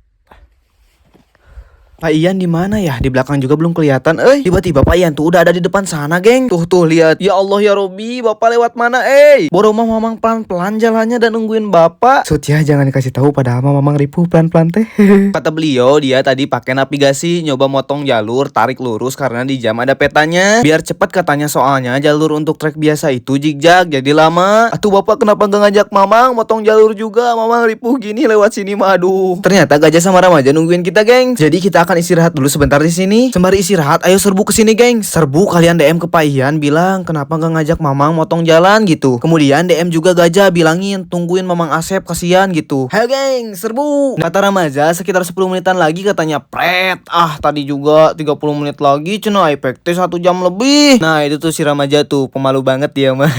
Pak Ian di mana ya? Di belakang juga belum kelihatan. Tiba-tiba Pak Ian tuh udah ada di depan sana, geng. Tuh lihat. Ya Allah ya Robi, Bapak lewat mana? Boromah Mamang pelan-pelan jalannya dan nungguin Bapak. Sut ya, jangan dikasih tahu padahal Mamang ripuh pelan-pelan teh. Kata beliau, dia tadi pakai navigasi nyoba motong jalur, tarik lurus karena di jam ada petanya. Biar cepat katanya, soalnya jalur untuk trek biasa itu zigzag jadi lama. Atuh Bapak kenapa gak ngajak Mamang motong jalur juga? Mamang ripuh gini lewat sini mah, aduh. Ternyata Gajah sama Ramaja nungguin kita, geng. Jadi kita akan istirahat dulu sebentar di sini. Sembari istirahat, ayo serbu ke sini, geng. Serbu kalian DM ke Pak Ian bilang kenapa nggak ngajak Mamang motong jalan gitu. Kemudian DM juga Gajah bilangin tungguin Mamang Asep kasihan gitu. Hayo geng, serbu. Kata Ramaja sekitar 10 menitan lagi katanya pret. Tadi juga 30 menit lagi cina efektif 1 jam lebih. Nah itu tuh si Ramaja tuh pemalu banget dia mah.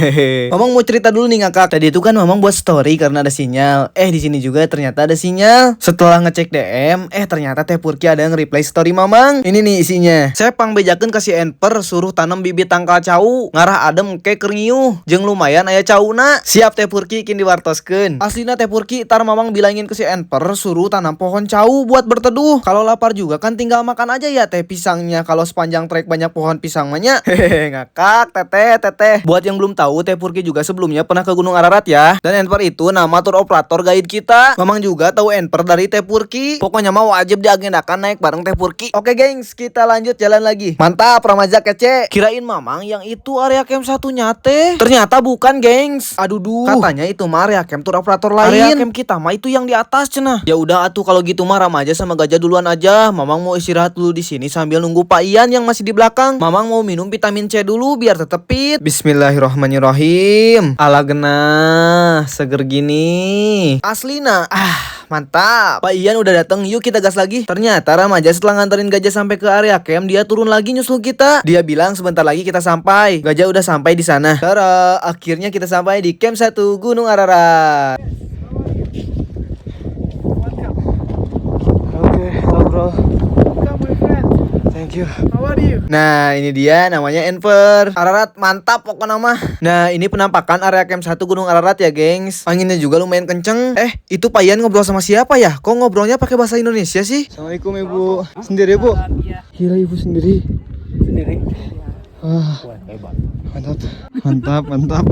Mamang mau cerita dulu nih ngakak. Tadi itu kan Mamang buat story karena ada sinyal. Di sini juga ternyata ada sinyal. Setelah ngecek DM, ternyata Teh Purki ada yang replay story mamang. Ini nih isinya. Saya pang bejakeun kasih enper suruh tanam bibit tangkal cau. Ngarah adem ke keringiuh. Jeung lumayan aya cauna. Siap teh Purki kin diwartoskeun. Aslina teh Purki tar mamang bilangin ke si enper suruh tanam pohon cau buat berteduh. Kalau lapar juga kan tinggal makan aja ya teh pisangnya. Kalau sepanjang trek banyak pohon pisang mahnya. Hehehe ngakak teteh. Buat yang belum tahu teh Purki juga sebelumnya pernah ke Gunung Ararat ya. Dan enper itu nama tour operator guide kita. Mamang juga tahu enper dari teh Purki. Pokoknya mau wajib diagendakan naik bareng teh Purki. Oke gengs, kita lanjut jalan lagi. Mantap Ramaja kece. Kirain mamang yang itu area camp satunya teh. Ternyata bukan gengs. Aduh duh. Katanya itu mah area camp tour operator lain. Area camp kita mah itu yang di atas cenah. Ya udah atuh kalau gitu mah Ramaja sama Gajah duluan aja. Mamang mau istirahat dulu di sini sambil nunggu Pak Ian yang masih di belakang. Mamang mau minum vitamin C dulu biar tetep fit. Bismillahirrahmanirrahim. Ala genah, seger gini. Aslina. Mantap. Pak Ian udah dateng, yuk kita gas lagi. Ternyata Ramaja setelah nganterin Gajah sampai ke area camp, dia turun lagi nyusul kita. Dia bilang sebentar lagi kita sampai. Gajah udah sampai di sana. Tara, akhirnya kita sampai di camp 1 Gunung Ararat. Oke, ngobrol. Thank you. How are you? Nah ini dia namanya Enver. Ararat mantap pokoknya mah. Nah ini penampakan area camp 1 Gunung Ararat ya gengs. Anginnya juga lumayan kenceng. Itu Pak Ian ngobrol sama siapa ya? Kok ngobrolnya pakai bahasa Indonesia sih? Assalamualaikum ibu. Sendiri bu? Gila ibu sendiri. Wah mantap.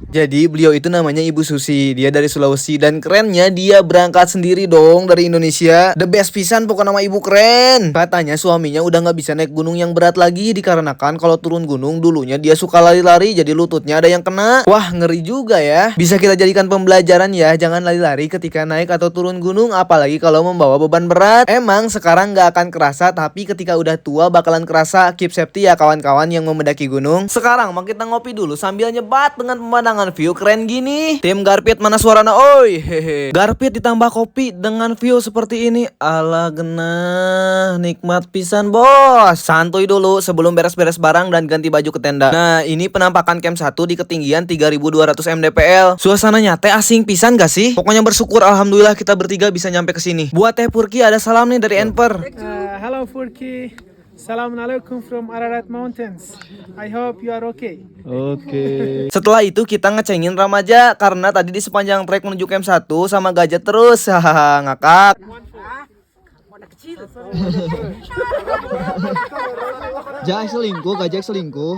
Jadi beliau itu namanya Ibu Susi. Dia dari Sulawesi dan kerennya dia berangkat sendiri dong dari Indonesia. The best pisan pokoknya nama ibu keren. Katanya suaminya udah gak bisa naik gunung yang berat lagi dikarenakan kalau turun gunung dulunya dia suka lari-lari jadi lututnya ada yang kena. Wah ngeri juga ya. Bisa kita jadikan pembelajaran ya. Jangan lari-lari ketika naik atau turun gunung, apalagi kalau membawa beban berat. Emang sekarang gak akan kerasa, tapi ketika udah tua bakalan kerasa. Keep safety ya kawan-kawan yang mau mendaki gunung. Sekarang mau kita ngopi dulu sambil nyebat dengan pemandangan view keren gini. Tim Garpit mana suarana oi. Hehe. Garpit ditambah kopi dengan view seperti ini. Ala genah, nikmat pisan bos. Santuy dulu sebelum beres-beres barang dan ganti baju ke tenda. Nah ini penampakan camp 1 di ketinggian 3200 mdpl. Suasananya teh asing pisan gak sih? Pokoknya bersyukur alhamdulillah kita bertiga bisa nyampe ke sini. Buat teh Purki ada salam nih dari Enper. Hello Furki. Assalamualaikum from Ararat Mountains. I hope you are okay. Setelah itu kita ngecengin Ramaja karena tadi di sepanjang trek menuju camp 1 sama Gajah terus. Hahaha ngakak. Gajah selingkuh.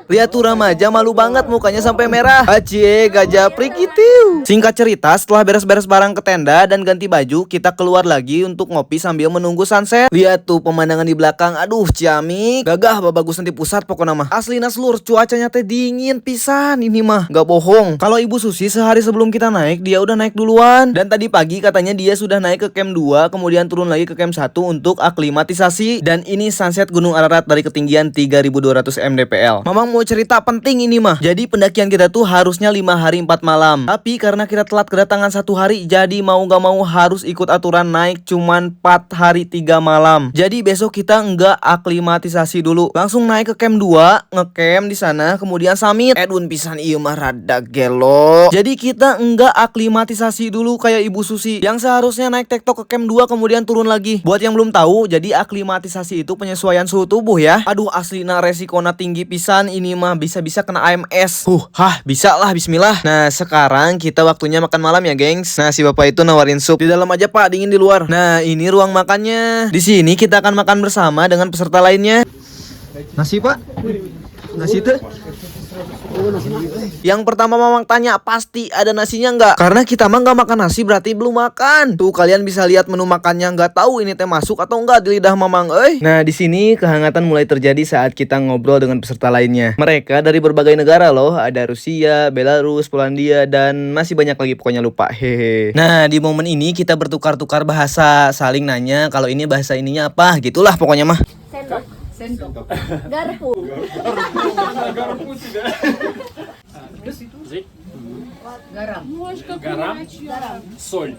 Lihat tuh Ramaja malu banget mukanya sampai merah. Acie Gajah prikitiu. Singkat cerita setelah beres-beres barang ke tenda dan ganti baju, kita keluar lagi untuk ngopi sambil menunggu sunset. Lihat tuh pemandangan di belakang. Aduh ciamik. Gagah bagus nanti pusat pokoknya mah. Aslina seluruh cuacanya teh dingin pisan ini mah. Gak bohong. Kalau Ibu Susi sehari sebelum kita naik dia udah naik duluan. Dan tadi pagi katanya dia sudah naik ke camp 2 kemudian turun lagi ke camp 1 untuk aklimatisasi. Dan ini sunset Gunung Ararat dari ketinggian 3200 mdpl. Mamang mau cerita penting ini mah. Jadi pendakian kita tuh harusnya 5 hari 4 malam. Tapi karena kita telat kedatangan 1 hari, jadi mau gak mau harus ikut aturan naik cuman 4 hari 3 malam. Jadi besok kita enggak aklimatisasi dulu. Langsung naik ke camp 2, ngecamp di sana, kemudian summit. Edwin pisan ieu mah rada gelo. Jadi kita enggak aklimatisasi dulu kayak Ibu Susi yang seharusnya naik tektok ke camp 2 kemudian turun lagi. Buat yang belum tahu, jadi aklimatisasi itu penyesuaian suhu tubuh ya. Aduh aslina resikona tinggi pisan ini mah, bisa-bisa kena AMS. Bisa lah, bismillah. Nah sekarang kita waktunya makan malam ya gengs. Nah si bapak itu nawarin sup. Di dalam aja pak, dingin di luar. Nah ini ruang makannya. Di sini kita akan makan bersama dengan peserta lainnya. Nasi pak? Nasi tuh? Yang pertama mamang tanya, pasti ada nasinya nggak? Karena kita mah nggak makan nasi berarti belum makan. Tuh kalian bisa lihat menu makannya, nggak tahu ini teh masuk atau enggak di lidah mamang. Nah di sini kehangatan mulai terjadi saat kita ngobrol dengan peserta lainnya. Mereka dari berbagai negara loh, ada Rusia, Belarus, Polandia dan masih banyak lagi pokoknya lupa. Hehe. Nah di momen ini kita bertukar-tukar bahasa, saling nanya kalau ini bahasa ininya apa, gitulah pokoknya mah. Sendok. Garpu. Garam. Соль.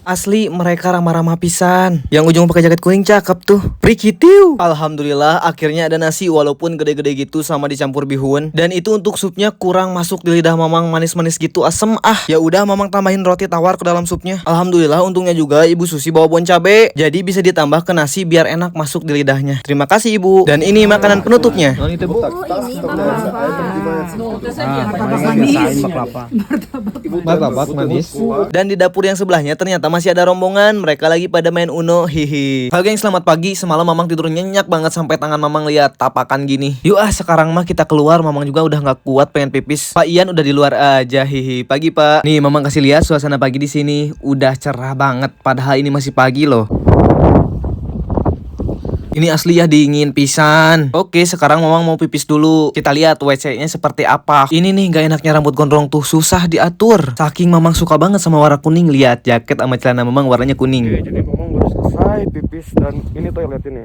Asli mereka ramah-ramah pisan. Yang ujung pakai jaket kuning cakep tuh. Prikitiu. Alhamdulillah akhirnya ada nasi walaupun gede-gede gitu sama dicampur bihun. Dan itu untuk supnya kurang masuk di lidah Mamang, manis-manis gitu asem ah. Ya udah Mamang tambahin roti tawar ke dalam supnya. Alhamdulillah untungnya juga Ibu Susi bawa bon cabe. Jadi bisa ditambah ke nasi biar enak masuk di lidahnya. Terima kasih Ibu. Dan ini makanan penutupnya. Ini Martabak manis. Dan di dapur yang sebelahnya ternyata masih ada rombongan. Mereka lagi pada main Uno. Hihi. Halo geng, selamat pagi. Semalam Mamang tidur nyenyak banget sampai tangan Mamang lihat tapakan gini. Yuk sekarang mah kita keluar. Mamang juga udah nggak kuat pengen pipis. Pak Ian udah di luar aja. Hihi. Pagi Pak. Nih Mamang kasih lihat suasana pagi di sini. Udah cerah banget. Padahal ini masih pagi loh. Ini asli ya dingin pisan. Oke, sekarang Mamang mau pipis dulu. Kita lihat WC-nya seperti apa. Ini nih gak enaknya rambut gondrong tuh susah diatur. Saking Mamang suka banget sama warna kuning. Lihat jaket sama celana Mamang warnanya kuning. Oke, jadi Mamang baru selesai pipis dan ini toilet ini.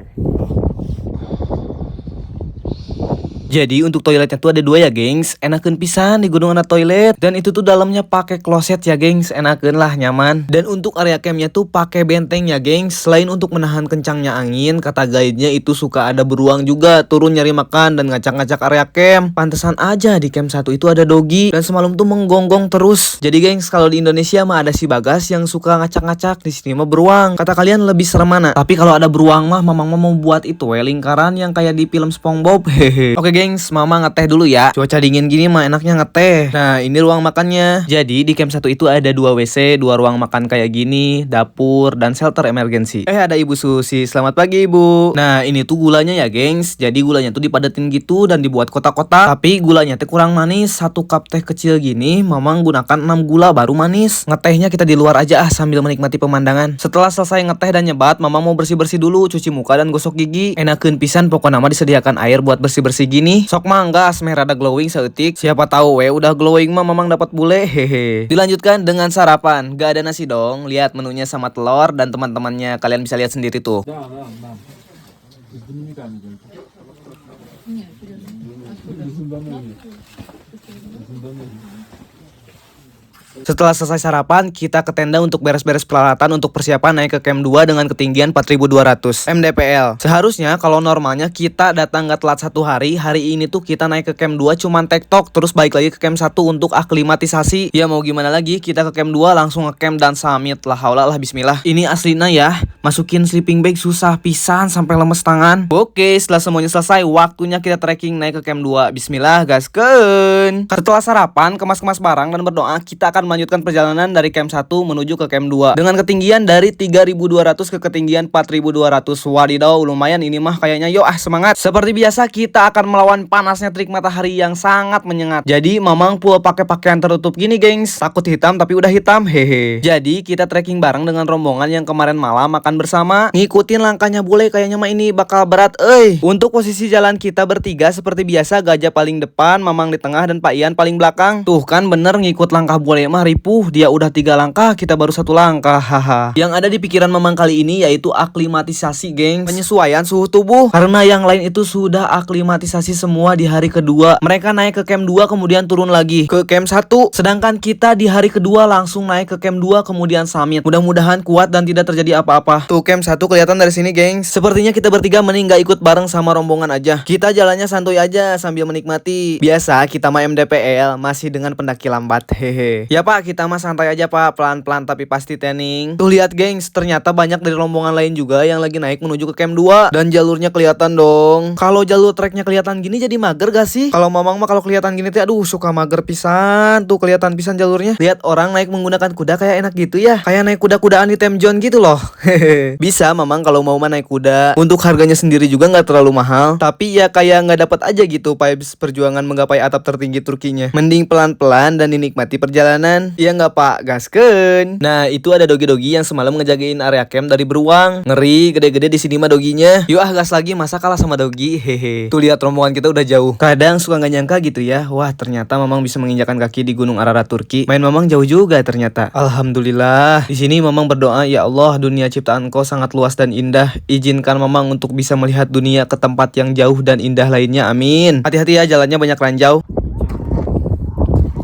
Jadi untuk toiletnya tuh ada 2 ya gengs. Enakeun pisan di gunung ada toilet. Dan itu tuh dalamnya pakai kloset ya gengs. Enakeun lah, nyaman. Dan untuk area campnya tuh pakai benteng ya gengs. Selain untuk menahan kencangnya angin, kata guide-nya itu suka ada beruang juga turun nyari makan dan ngacak-ngacak area camp. Pantesan aja di camp 1 itu ada dogi. Dan semalam tuh menggonggong terus. Jadi gengs, kalau di Indonesia mah ada si Bagas yang suka ngacak-ngacak. Di sini mah beruang. Kata kalian lebih serem mana? Tapi kalau ada beruang mah Mamang mau buat itu lingkaran yang kayak di film SpongeBob. Hehe. Oke gengs, Mama ngeteh dulu ya. Cuaca dingin gini mah enaknya ngeteh. Nah ini ruang makannya. Jadi di camp 1 itu ada 2 WC, 2 ruang makan kayak gini, dapur, dan shelter emergency. Ada Ibu Susi, selamat pagi Ibu. Nah ini tuh gulanya ya gengs. Jadi gulanya tuh dipadetin gitu dan dibuat kotak-kotak. Tapi gulanya teh kurang manis. 1 cup teh kecil gini Mamang gunakan 6 gula baru manis. Ngetehnya kita di luar aja sambil menikmati pemandangan. Setelah selesai ngeteh dan nyebat, Mamang mau bersih-bersih dulu, cuci muka dan gosok gigi. Enakeun pisan pokoknya mah disediakan air buat bersih-bersih gini. Sok mangga merah rada glowing seetik. Siapa tahu udah glowing mah Mamang dapat bule. Hehe. Dilanjutkan dengan sarapan. Gak ada nasi dong. Lihat menunya sama telur dan teman-temannya. Kalian bisa lihat sendiri tuh. Setelah selesai sarapan, kita ke tenda untuk beres-beres peralatan untuk persiapan naik ke camp 2 dengan ketinggian 4200 mdpl. Seharusnya kalau normalnya kita datang gak telat 1 hari. Hari ini tuh kita naik ke camp 2 cuman tektok, terus balik lagi ke camp 1 untuk aklimatisasi. Ya mau gimana lagi, kita ke camp 2 langsung ke camp dan summit. Lah haula lah bismillah. Ini aslina ya, masukin sleeping bag susah pisan sampai lemes tangan. Oke, setelah semuanya selesai, waktunya kita trekking naik ke camp 2. Bismillah gaskeun. Setelah sarapan, kemas-kemas barang dan berdoa, kita akan melanjutkan perjalanan dari camp 1 menuju ke camp 2 dengan ketinggian dari 3200 ke ketinggian 4200. Wadidaw, lumayan ini mah kayaknya. Yuk semangat. Seperti biasa kita akan melawan panasnya terik matahari yang sangat menyengat. Jadi Mamang full pakai pakaian tertutup gini gengs. Takut hitam tapi udah hitam. Hehe. Jadi kita trekking bareng dengan rombongan yang kemarin malam makan bersama. Ngikutin langkahnya bule, kayaknya mah ini bakal berat Untuk posisi jalan kita bertiga seperti biasa, Gajah paling depan, Mamang di tengah, dan Pak Ian paling belakang. Tuh kan bener ngikut langkah bule mah ripuh. Dia udah 3 langkah, kita baru 1 langkah. Haha. Yang ada di pikiran Mamang kali ini yaitu aklimatisasi gengs. Penyesuaian suhu tubuh. Karena yang lain itu sudah aklimatisasi semua di hari kedua. Mereka naik ke camp 2 kemudian turun lagi ke camp 1. Sedangkan kita di hari kedua langsung naik ke camp 2 kemudian summit. Mudah-mudahan kuat dan tidak terjadi apa-apa. Tuh camp 1 kelihatan dari sini gengs. Sepertinya kita bertiga mending gak ikut bareng sama rombongan aja. Kita jalannya santuy aja sambil menikmati. Biasa kita mah MDPL masih dengan pendaki lambat. Hehe. Ya Pak, kita mah santai aja Pak, pelan-pelan tapi pasti training. Tuh lihat gengs, ternyata banyak dari rombongan lain juga yang lagi naik menuju ke camp 2 dan jalurnya kelihatan dong. Kalau jalur treknya kelihatan gini jadi mager gak sih? Kalau Mamang mah kalau kelihatan gini tuh aduh suka mager pisan. Tuh kelihatan pisan jalurnya. Lihat orang naik menggunakan kuda kayak enak gitu ya. Kayak naik kuda-kudaan di Time Zone gitu loh. Hehe. Bisa Mamang kalau mau naik kuda. Untuk harganya sendiri juga nggak terlalu mahal. Tapi ya kayak nggak dapat aja gitu vibes perjuangan menggapai atap tertinggi Turkinya. Mending pelan-pelan dan dinikmati perjalanan. Iya nggak Pak? Gaskeun. Nah itu ada dogi-dogi yang semalam ngejagain area camp dari beruang. Ngeri, gede-gede di sini mah doginya. Yuk gas lagi, masa kalah sama dogi. Hehe. Tuh lihat rombongan kita udah jauh. Kadang suka nggak nyangka gitu ya. Wah ternyata Mamang bisa menginjakan kaki di Gunung Ararat Turki. Main Mamang jauh juga ternyata. Alhamdulillah. Di sini Mamang berdoa, ya Allah, dunia ciptaan Kau sangat luas dan indah. Izinkan Mamang untuk bisa melihat dunia ke tempat yang jauh dan indah lainnya. Amin. Hati-hati ya, jalannya banyak ranjau.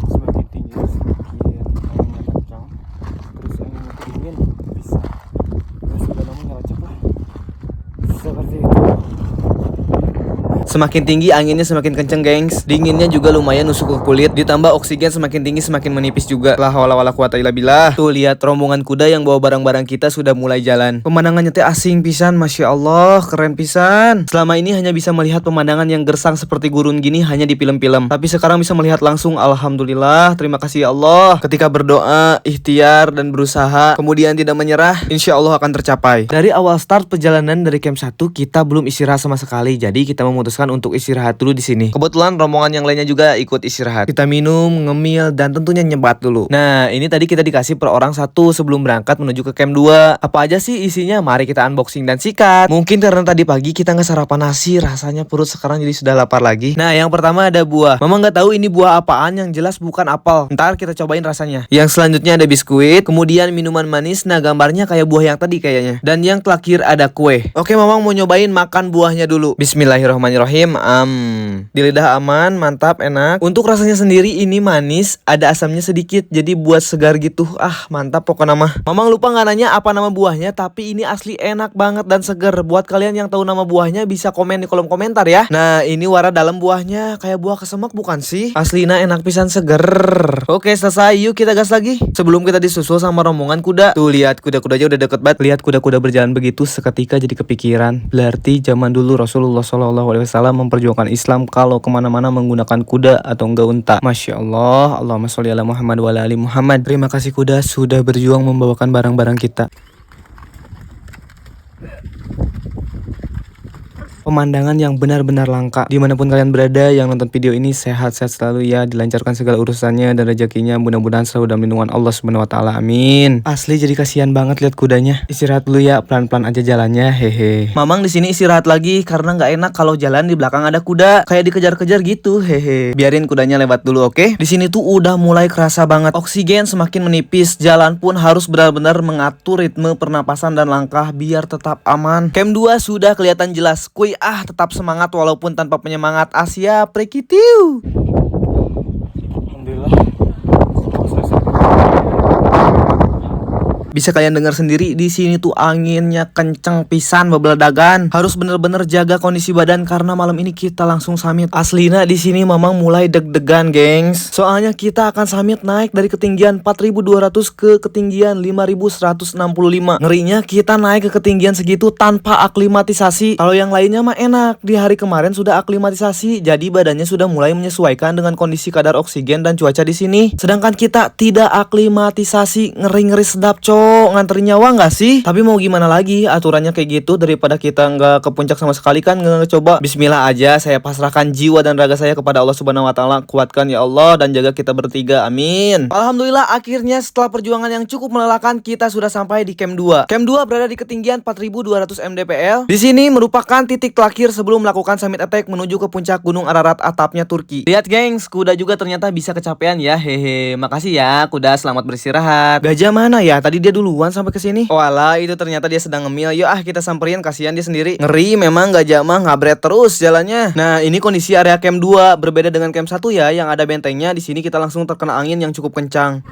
Semakin tinggi semakin anginnya kencang. Terus angin makin dingin. Semakin tinggi anginnya semakin kenceng gengs. Dinginnya juga lumayan nusuk ke kulit. Ditambah oksigen semakin tinggi semakin menipis juga. La haula wala quwata illa billah. Tuh lihat rombongan kuda yang bawa barang-barang kita sudah mulai jalan. Pemandangannya teh asing pisan, masya Allah, keren pisan. Selama ini hanya bisa melihat pemandangan yang gersang seperti gurun gini hanya di film-film. Tapi sekarang bisa melihat langsung, alhamdulillah. Terima kasih ya Allah. Ketika berdoa, ikhtiar dan berusaha, kemudian tidak menyerah, insya Allah akan tercapai. Dari awal start perjalanan dari camp 1 kita belum istirahat sama sekali. Jadi kita memutuskan untuk istirahat dulu di sini. Kebetulan rombongan yang lainnya juga ikut istirahat. Kita minum, ngemil, dan tentunya nyebat dulu. Nah, ini tadi kita dikasih per orang 1 sebelum berangkat menuju ke camp 2. Apa aja sih isinya? Mari kita unboxing dan sikat. Mungkin karena tadi pagi kita nggak sarapan nasi, rasanya perut sekarang jadi sudah lapar lagi. Nah, yang pertama ada buah. Mama nggak tahu ini buah apaan, yang jelas bukan apel. Ntar kita cobain rasanya. Yang selanjutnya ada biskuit, kemudian minuman manis. Nah, gambarnya kayak buah yang tadi kayaknya. Dan yang terakhir ada kue. Oke, Mama mau nyobain makan buahnya dulu. Bismillahirrahmanirrahim. Di lidah aman, mantap, enak. Untuk rasanya sendiri ini manis, ada asamnya sedikit, jadi buat segar gitu. Mantap pokoknya mah. Mamang lupa nggak nanya apa nama buahnya, tapi ini asli enak banget dan segar. Buat kalian yang tahu nama buahnya bisa komen di kolom komentar ya. Nah, ini warna dalam buahnya kayak buah kesemek bukan sih? Aslina enak pisan, seger. Oke, selesai. Yuk kita gas lagi. Sebelum kita disusul sama rombongan kuda. Tuh lihat kuda-kudanya udah deket banget. Lihat kuda-kuda berjalan begitu, seketika jadi kepikiran. Berarti zaman dulu Rasulullah SAW memperjuangkan Islam kalau kemana-mana menggunakan kuda atau enggak unta. Masya Allah. Allahumma sholli ala Muhammad wa ala ali Muhammad. Terima kasih kuda sudah berjuang membawakan barang-barang kita. Pemandangan yang benar-benar langka. Dimanapun kalian berada yang nonton video ini, sehat-sehat selalu ya, dilancarkan segala urusannya dan rezekinya, mudah-mudahan selalu dalam lindungan Allah Subhanahu wa taala. Amin. Asli jadi kasihan banget lihat kudanya. Istirahat dulu ya, pelan-pelan aja jalannya, hehe. Mamang di sini istirahat lagi karena nggak enak kalau jalan di belakang ada kuda, kayak dikejar-kejar gitu, hehe. Biarin kudanya lewat dulu, oke? Di sini tuh udah mulai kerasa banget. Oksigen semakin menipis, jalan pun harus benar-benar mengatur ritme pernapasan dan langkah biar tetap aman. Camp 2 sudah kelihatan jelas. Kuy tetap semangat walaupun tanpa penyemangat. Asia prekitiu. Alhamdulillah. Bisa kalian dengar sendiri di sini tuh anginnya kenceng pisan bebeledagan. Harus bener-bener jaga kondisi badan karena malam ini kita langsung summit. Aslina di sini Mamang mulai deg-degan, gengs. Soalnya kita akan summit naik dari ketinggian 4.200 ke ketinggian 5.165. Ngerinya kita naik ke ketinggian segitu tanpa aklimatisasi. Kalau yang lainnya mah enak. Di hari kemarin sudah aklimatisasi, jadi badannya sudah mulai menyesuaikan dengan kondisi kadar oksigen dan cuaca di sini. Sedangkan kita tidak aklimatisasi, ngeri-ngeri sedap, nganterin nyawa nggak sih? Tapi mau gimana lagi, aturannya kayak gitu. Daripada kita nggak ke puncak sama sekali kan, nggak coba. Bismillah aja, saya pasrahkan jiwa dan raga saya kepada Allah Subhanahu wa taala. Kuatkan ya Allah dan jaga kita bertiga, amin. Alhamdulillah akhirnya setelah perjuangan yang cukup melelahkan kita sudah sampai di camp 2. Camp 2 berada di ketinggian 4.200 mdpl. Di sini merupakan titik terakhir sebelum melakukan summit attack menuju ke puncak Gunung Ararat atapnya Turki. Lihat gengs, kuda juga ternyata bisa kecapean ya, hehe. Makasih ya kuda, selamat beristirahat. Gajah mana ya? Tadi dia duluan sampai ke sini. Walah, itu ternyata dia sedang ngemil. Yuk kita samperin, kasihan dia sendiri. Ngeri memang gajah mah ngabret terus jalannya. Nah, ini kondisi area camp 2 berbeda dengan camp 1 ya, yang ada bentengnya. Di sini kita langsung terkena angin yang cukup kencang.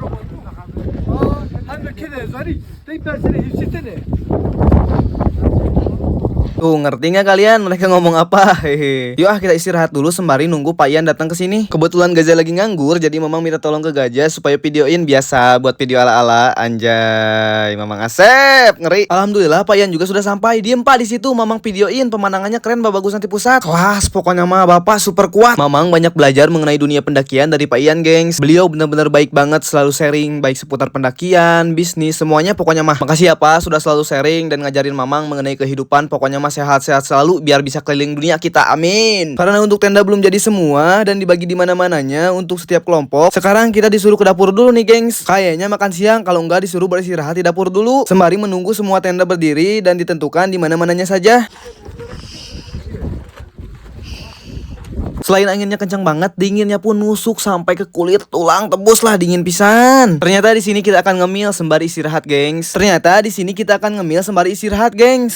Tuh, ngerti nggak kalian mereka ngomong apa? Hehe. Yuk kita istirahat dulu sembari nunggu Pak Ian datang ke sini. Kebetulan gajah lagi nganggur, jadi Mamang minta tolong ke gajah supaya videoin, biasa buat video ala-ala. Anjay, Mamang asep, ngeri. Alhamdulillah Pak Ian juga sudah sampai. Diem Pak di situ, Mamang videoin. Pemandangannya keren, bagus nanti pusat. Kelas, pokoknya mah Bapak super kuat. Mamang banyak belajar mengenai dunia pendakian dari Pak Ian, gengs. Beliau benar-benar baik banget, selalu sharing baik seputar pendakian, bisnis, semuanya pokoknya mah. Makasih ya Pak sudah selalu sharing dan ngajarin Mamang mengenai kehidupan. Pokoknya sehat-sehat selalu biar bisa keliling dunia kita, amin. Karena untuk tenda belum jadi semua dan dibagi di mana-mananya untuk setiap kelompok. Sekarang kita disuruh ke dapur dulu nih, gengs. Kayaknya makan siang, kalau enggak disuruh beristirahat di dapur dulu sembari menunggu semua tenda berdiri dan ditentukan di mana-mananya saja. Selain anginnya kencang banget, dinginnya pun nusuk sampai ke kulit, tulang, tembus lah, dingin pisan. Ternyata di sini kita akan ngemil sembari istirahat, gengs.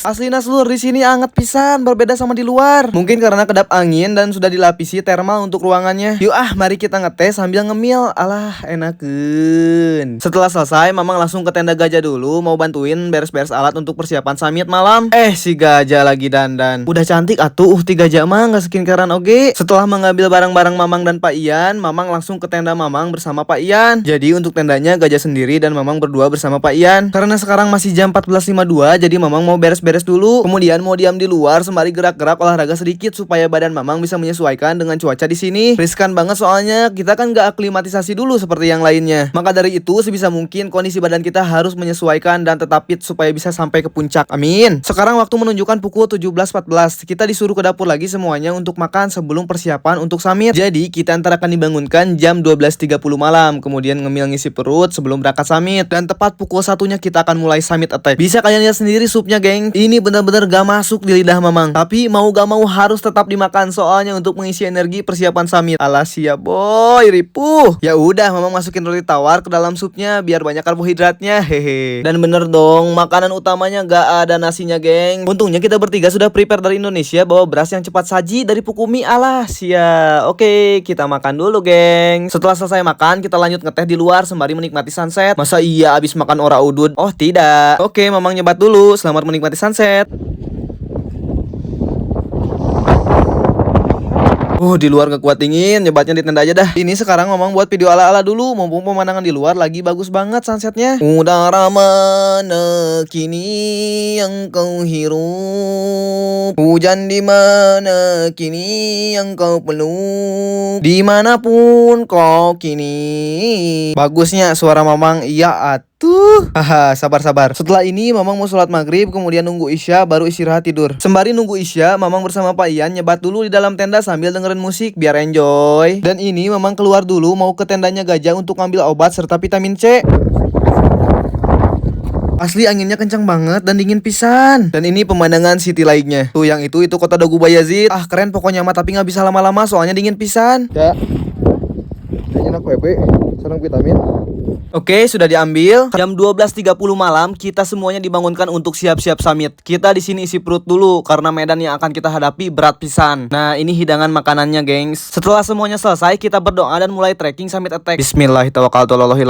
Asli naslur di sini anget pisan, berbeda sama di luar. Mungkin karena kedap angin dan sudah dilapisi thermal untuk ruangannya. Yuk mari kita ngetes sambil ngemil. Alah, enakeun. Setelah selesai, Mamang langsung ke tenda gajah dulu, mau bantuin beres-beres alat untuk persiapan summit malam. Si gajah lagi dandan. Udah cantik atuh, ti gajah mah nggak skincarean oge. Setelah mengambil barang-barang Mamang dan Pak Ian, Mamang langsung ke tenda Mamang bersama Pak Ian. Jadi untuk tendanya gajah sendiri dan Mamang berdua bersama Pak Ian. Karena sekarang masih jam 14.52, jadi Mamang mau beres-beres dulu. Kemudian mau diam di luar sembari gerak-gerak olahraga sedikit supaya badan Mamang bisa menyesuaikan dengan cuaca di sini. Riskan banget soalnya kita kan nggak aklimatisasi dulu seperti yang lainnya. Maka dari itu sebisa mungkin kondisi badan kita harus menyesuaikan dan tetap fit supaya bisa sampai ke puncak. Amin. Sekarang waktu menunjukkan pukul 17.14. Kita disuruh ke dapur lagi semuanya untuk makan sebelum persiapan untuk summit. Jadi kita antara akan dibangunkan jam 12.30 malam. Kemudian ngemil ngisi perut sebelum berangkat summit. Dan tepat pukul 1-nya kita akan mulai summit attack. Bisa kalian lihat sendiri supnya, geng. Ini benar-benar gak masuk di lidah Mamang. Tapi mau gak mau harus tetap dimakan soalnya untuk mengisi energi persiapan summit. Alah siap boy, ripuh. Ya udah, Mamang masukin roti tawar ke dalam supnya biar banyak karbohidratnya. Hehe. Dan bener dong, makanan utamanya gak ada nasinya, geng. Untungnya kita bertiga sudah prepare dari Indonesia bawa beras yang cepat saji dari Pukumi. Alah siap. Oke, kita makan dulu, geng. Setelah selesai makan, kita lanjut ngeteh di luar sembari menikmati sunset. Masa iya abis makan ora udud? Oh tidak. Oke, Mamang nyebat dulu. Selamat menikmati sunset. Di luar gak kuat dingin, nyebatnya di tenda aja dah. Ini sekarang Mamang buat video ala-ala dulu, mumpung pemandangan di luar lagi bagus banget sunsetnya. Udara mana kini yang kau hirup? Hujan di mana kini yang kau peluk? Dimanapun kau kini. Bagusnya suara Mamang, iya haha, sabar. Setelah ini Mamang mau sholat maghrib, kemudian nunggu isya, baru istirahat tidur. Sembari nunggu isya, Mamang bersama Pak Ian nyebat dulu di dalam tenda sambil dengerin musik biar enjoy. Dan ini Mamang keluar dulu mau ke tendanya gajah untuk ngambil obat serta vitamin C. Asli anginnya kencang banget dan dingin pisan. Dan ini pemandangan city lainnya. Tuh yang itu kota Dagu Bayazid. Keren pokoknya mah, tapi nggak bisa lama-lama soalnya dingin pisan. Ya. Kayaknya aku sarang vitamin. Oke, sudah diambil. Jam 12.30 malam kita semuanya dibangunkan untuk siap-siap summit. Kita di sini isi perut dulu karena medan yang akan kita hadapi berat pisan. Nah, ini hidangan makanannya, gengs. Setelah semuanya selesai, kita berdoa dan mulai trekking summit attack. Bismillahirrahmanirrahim.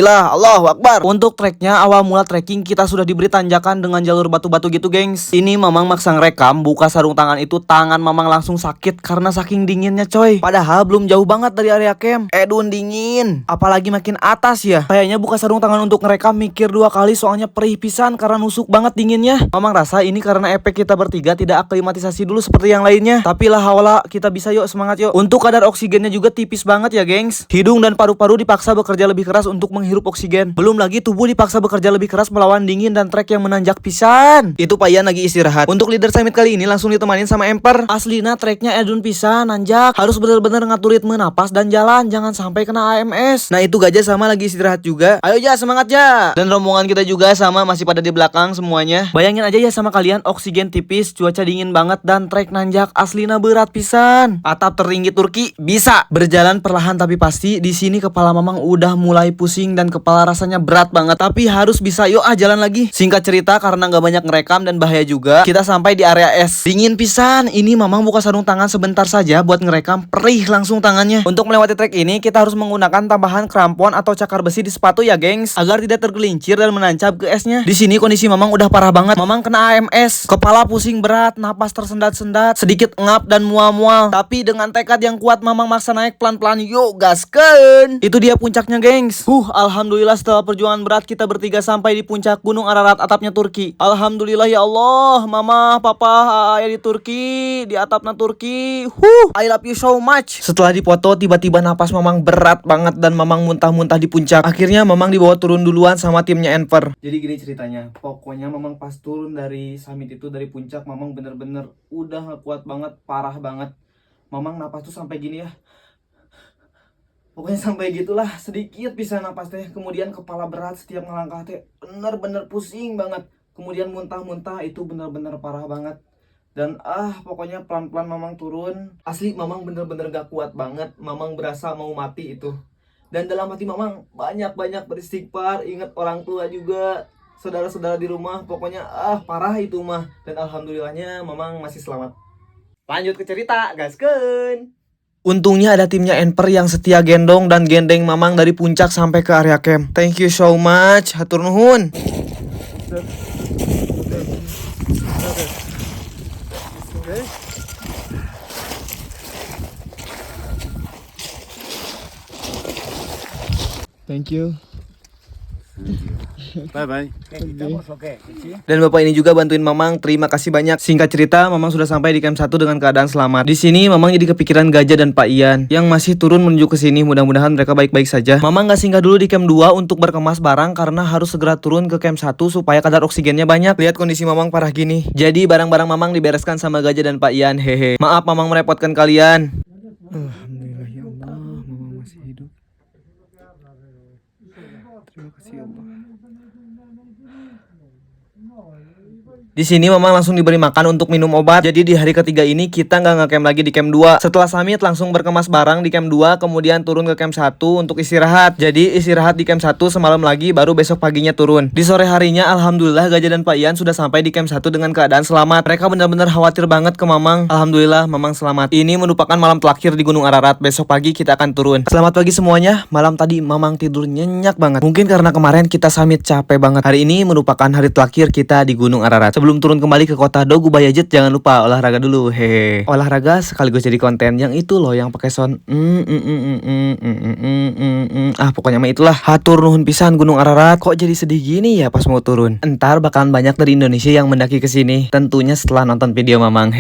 Allahu Akbar. Untuk treknya, awal mula trekking kita sudah diberi tanjakan dengan jalur batu-batu gitu, gengs. Ini Mamang maksa ngerekam, buka sarung tangan itu, tangan Mamang langsung sakit karena saking dinginnya, coy. Padahal belum jauh banget dari area camp. Edun dingin. Apalagi makin atas ya. Kayaknya buka sarung tangan untuk ngerekam mikir 2 kali soalnya perih pisan karena nusuk banget dinginnya. Mamang rasa ini karena efek kita bertiga tidak aklimatisasi dulu seperti yang lainnya. Tapi lah hawala, kita bisa yuk, semangat yuk. Untuk kadar oksigennya juga tipis banget ya, gengs. Hidung dan paru-paru dipaksa bekerja lebih keras untuk menghirup oksigen. Belum lagi tubuh dipaksa bekerja lebih keras melawan dingin dan trek yang menanjak pisan. Itu Pak Ian lagi istirahat. Untuk leader summit kali ini langsung ditemanin sama Emper. Aslina treknya edun pisan, nanjak. Harus bener-bener ngatur ritme napas dan jalan, jangan sampai kena AMS. Nah itu gajah sama lagi istirahat juga. Ayo ya, semangat ya. Dan rombongan kita juga sama masih pada di belakang semuanya. Bayangin aja ya sama kalian, oksigen tipis, cuaca dingin banget dan trek nanjak, aslina berat pisan. Atap tertinggi Turki bisa. Berjalan perlahan tapi pasti. Di sini kepala Mamang udah mulai pusing dan kepala rasanya berat banget. Tapi harus bisa, yuk jalan lagi. Singkat cerita karena nggak banyak ngerekam dan bahaya juga, kita sampai di area es. Dingin pisan. Ini Mamang buka sarung tangan sebentar saja buat ngerekam, perih langsung tangannya. Untuk melewati trek ini kita harus menggunakan tambahan krampon atau cakar besi di sepatu ya, gengs, agar tidak tergelincir dan menancap ke esnya. Di sini kondisi Mamang udah parah banget. Mamang kena AMS, kepala pusing berat, napas tersendat-sendat, sedikit ngap dan mual-mual. Tapi dengan tekad yang kuat Mamang maksa naik pelan-pelan. Yuk gaskeun. Itu dia puncaknya, gengs. Alhamdulillah setelah perjuangan berat kita bertiga sampai di puncak Gunung Ararat, atapnya Turki. Alhamdulillah ya Allah, Mama, Papa, ayah di Turki, di atapnya Turki. I love you so much. Setelah dipoto tiba-tiba napas Mamang berat banget dan Mamang muntah-muntah di puncak. Akhirnya Mamang dibawa turun duluan sama timnya Enver. Jadi gini ceritanya, pokoknya Mamang pas turun dari summit itu, dari puncak, Mamang bener-bener udah gak kuat banget, parah banget. Mamang napas tuh sampai gini ya. Pokoknya sampai gitulah, sedikit bisa napas teh. Kemudian kepala berat setiap ngelangkah teh, bener-bener pusing banget. Kemudian muntah-muntah, itu bener-bener parah banget. Dan pokoknya pelan-pelan Mamang turun. Asli Mamang bener-bener gak kuat banget. Mamang berasa mau mati itu. Dan dalam hati Mamang banyak-banyak beristighfar, ingat orang tua juga, saudara-saudara di rumah. Pokoknya parah itu mah. Dan alhamdulillahnya Mamang masih selamat. Lanjut ke cerita, gaskeun. Untungnya ada timnya Enper yang setia gendong dan gendeng Mamang dari puncak sampai ke area camp. Thank you so much, hatur nuhun. Thank you. Bye bye. Dan bapak ini juga bantuin Mamang, terima kasih banyak. Singkat cerita, Mamang sudah sampai di camp 1 dengan keadaan selamat. Di sini Mamang jadi kepikiran Gajah dan Pak Ian yang masih turun menuju ke sini. Mudah-mudahan mereka baik-baik saja. Mamang nggak singgah dulu di camp 2 untuk berkemas barang karena harus segera turun ke camp 1 supaya kadar oksigennya banyak. Lihat kondisi Mamang parah gini. Jadi barang-barang Mamang dibereskan sama Gajah dan Pak Ian. Hehe. Maaf Mamang merepotkan kalian. Alhamdulillah ya Allah, Mamang masih hidup. Terima kasih Allah. Di sini Mamang langsung diberi makan untuk minum obat. Jadi di hari ketiga ini kita nggak ngecamp lagi di camp 2. Setelah summit langsung berkemas barang di camp 2, kemudian turun ke camp 1 untuk istirahat. Jadi istirahat di camp 1 semalam lagi, baru besok paginya turun. Di sore harinya alhamdulillah Gajah dan Pak Ian sudah sampai di camp 1 dengan keadaan selamat. Mereka benar-benar khawatir banget ke Mamang. Alhamdulillah Mamang selamat. Ini merupakan malam terakhir di Gunung Ararat. Besok pagi kita akan turun. Selamat pagi semuanya. Malam tadi Mamang tidur nyenyak banget. Mungkin karena kemarin kita summit capek banget. Hari ini merupakan hari terakhir kita di Gunung Ararat. Sebelum turun kembali ke kota Dogu Bayajit, jangan lupa olahraga dulu. Hehe. Olahraga sekaligus jadi konten yang itu loh, yang pakai sound pokoknya mah itulah. Hatur nuhun pisan Gunung Ararat. Kok jadi sedih gini ya pas mau turun? Entar bakalan banyak dari Indonesia yang mendaki ke sini. Tentunya setelah nonton video Mamang.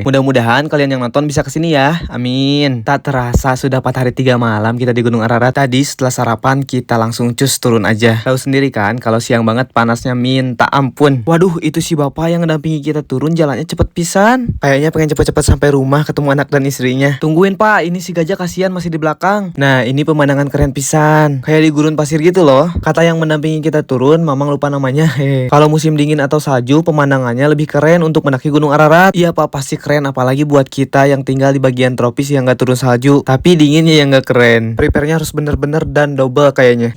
Mudah-mudahan kalian yang nonton bisa kesini ya. Amin. Tak terasa sudah 4 hari 3 malam kita di Gunung Ararat. Tadi setelah sarapan kita langsung cus turun aja. Tahu sendiri kan kalau siang banget panasnya minta ampun. Waduh, itu si bapak yang ngedampingi kita turun jalannya cepet pisan. Kayaknya pengen cepet-cepet sampai rumah ketemu anak dan istrinya. Tungguin Pak, ini si Gajah kasihan masih di belakang. Nah, ini pemandangan keren pisan. Kayak di gurun pasir gitu loh. Kata yang mendampingi kita turun, Mamang lupa namanya. Kalau musim dingin atau salju, pemandangannya lebih keren untuk mendaki Gunung Ararat. Iya Pak, pasti keren, apalagi buat kita yang tinggal di bagian tropis yang gak turun salju. Tapi dinginnya yang gak keren. Prepare-nya harus bener-bener dan double kayaknya.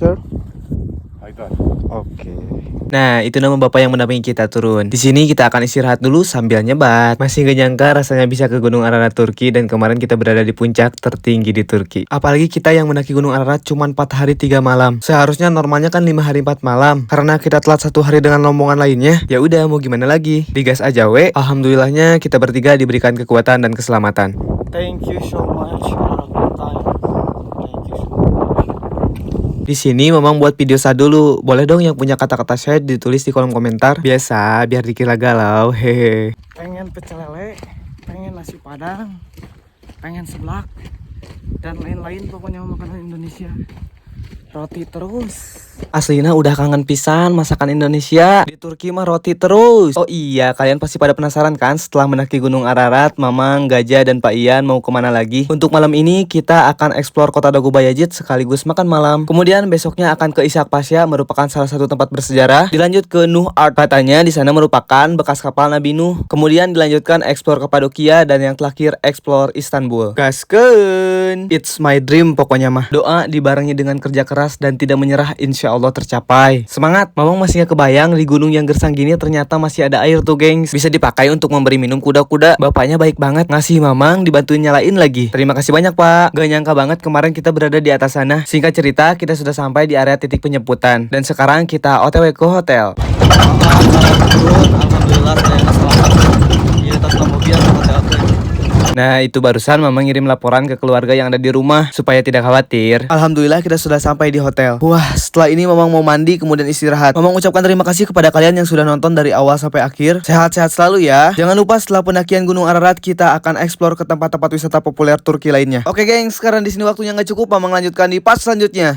Oke. Nah, itu nama bapak yang mendampingi kita turun. Di sini kita akan istirahat dulu sambil nyebat. Masih gak nyangka rasanya bisa ke Gunung Ararat Turki, dan kemarin kita berada di puncak tertinggi di Turki. Apalagi kita yang mendaki Gunung Ararat cuma 4 hari 3 malam. Seharusnya normalnya kan 5 hari 4 malam. Karena kita telat 1 hari dengan rombongan lainnya. Ya udah, mau gimana lagi? Digas aja we. Alhamdulillahnya kita bertiga diberikan kekuatan dan keselamatan. Thank you so much. Di sini Mamang buat video sad dulu. Boleh dong yang punya kata-kata shade ditulis di kolom komentar. Biasa biar dikira galau. Hehe. Pengen pecel lele, pengen nasi padang, pengen seblak, dan lain-lain pokoknya makanan Indonesia. Roti terus. Aslina udah kangen pisan masakan Indonesia. Di Turki mah roti terus. Oh iya, kalian pasti pada penasaran kan setelah mendaki Gunung Ararat, Mamang, Gajah, dan Pak Ian mau kemana lagi? Untuk malam ini kita akan explore kota Dogu Bayajit sekaligus makan malam. Kemudian besoknya akan ke Ishak Pasha, merupakan salah satu tempat bersejarah. Dilanjut ke Nuh Art, katanya di sana merupakan bekas kapal Nabi Nuh. Kemudian dilanjutkan explore Kapadokia, dan yang terakhir explore Istanbul. Gaskeun. It's my dream pokoknya mah. Doa dibarengi dengan kerja keras dan tidak menyerah, insya Allah tercapai. Semangat. Mamang masih gak kebayang di gunung yang gersang gini ternyata masih ada air tuh gengs. Bisa dipakai untuk memberi minum kuda-kuda. Bapaknya baik banget, ngasih Mamang dibantuin nyalain lagi. Terima kasih banyak Pak. Gak nyangka banget kemarin kita berada di atas sana. Singkat cerita, kita sudah sampai di area titik penjemputan, dan sekarang kita OTW ke hotel. Alhamdulillah saya selamat. Di atas mobil ke hotel. Nah, itu barusan Mamang ngirim laporan ke keluarga yang ada di rumah supaya tidak khawatir. Alhamdulillah kita sudah sampai di hotel. Wah, setelah ini Mamang mau mandi kemudian istirahat. Mamang ucapkan terima kasih kepada kalian yang sudah nonton dari awal sampai akhir. Sehat-sehat selalu ya. Jangan lupa setelah pendakian Gunung Ararat kita akan eksplor ke tempat-tempat wisata populer Turki lainnya. Oke, gengs, sekarang di sini waktunya nggak cukup. Mamang lanjutkan di part selanjutnya.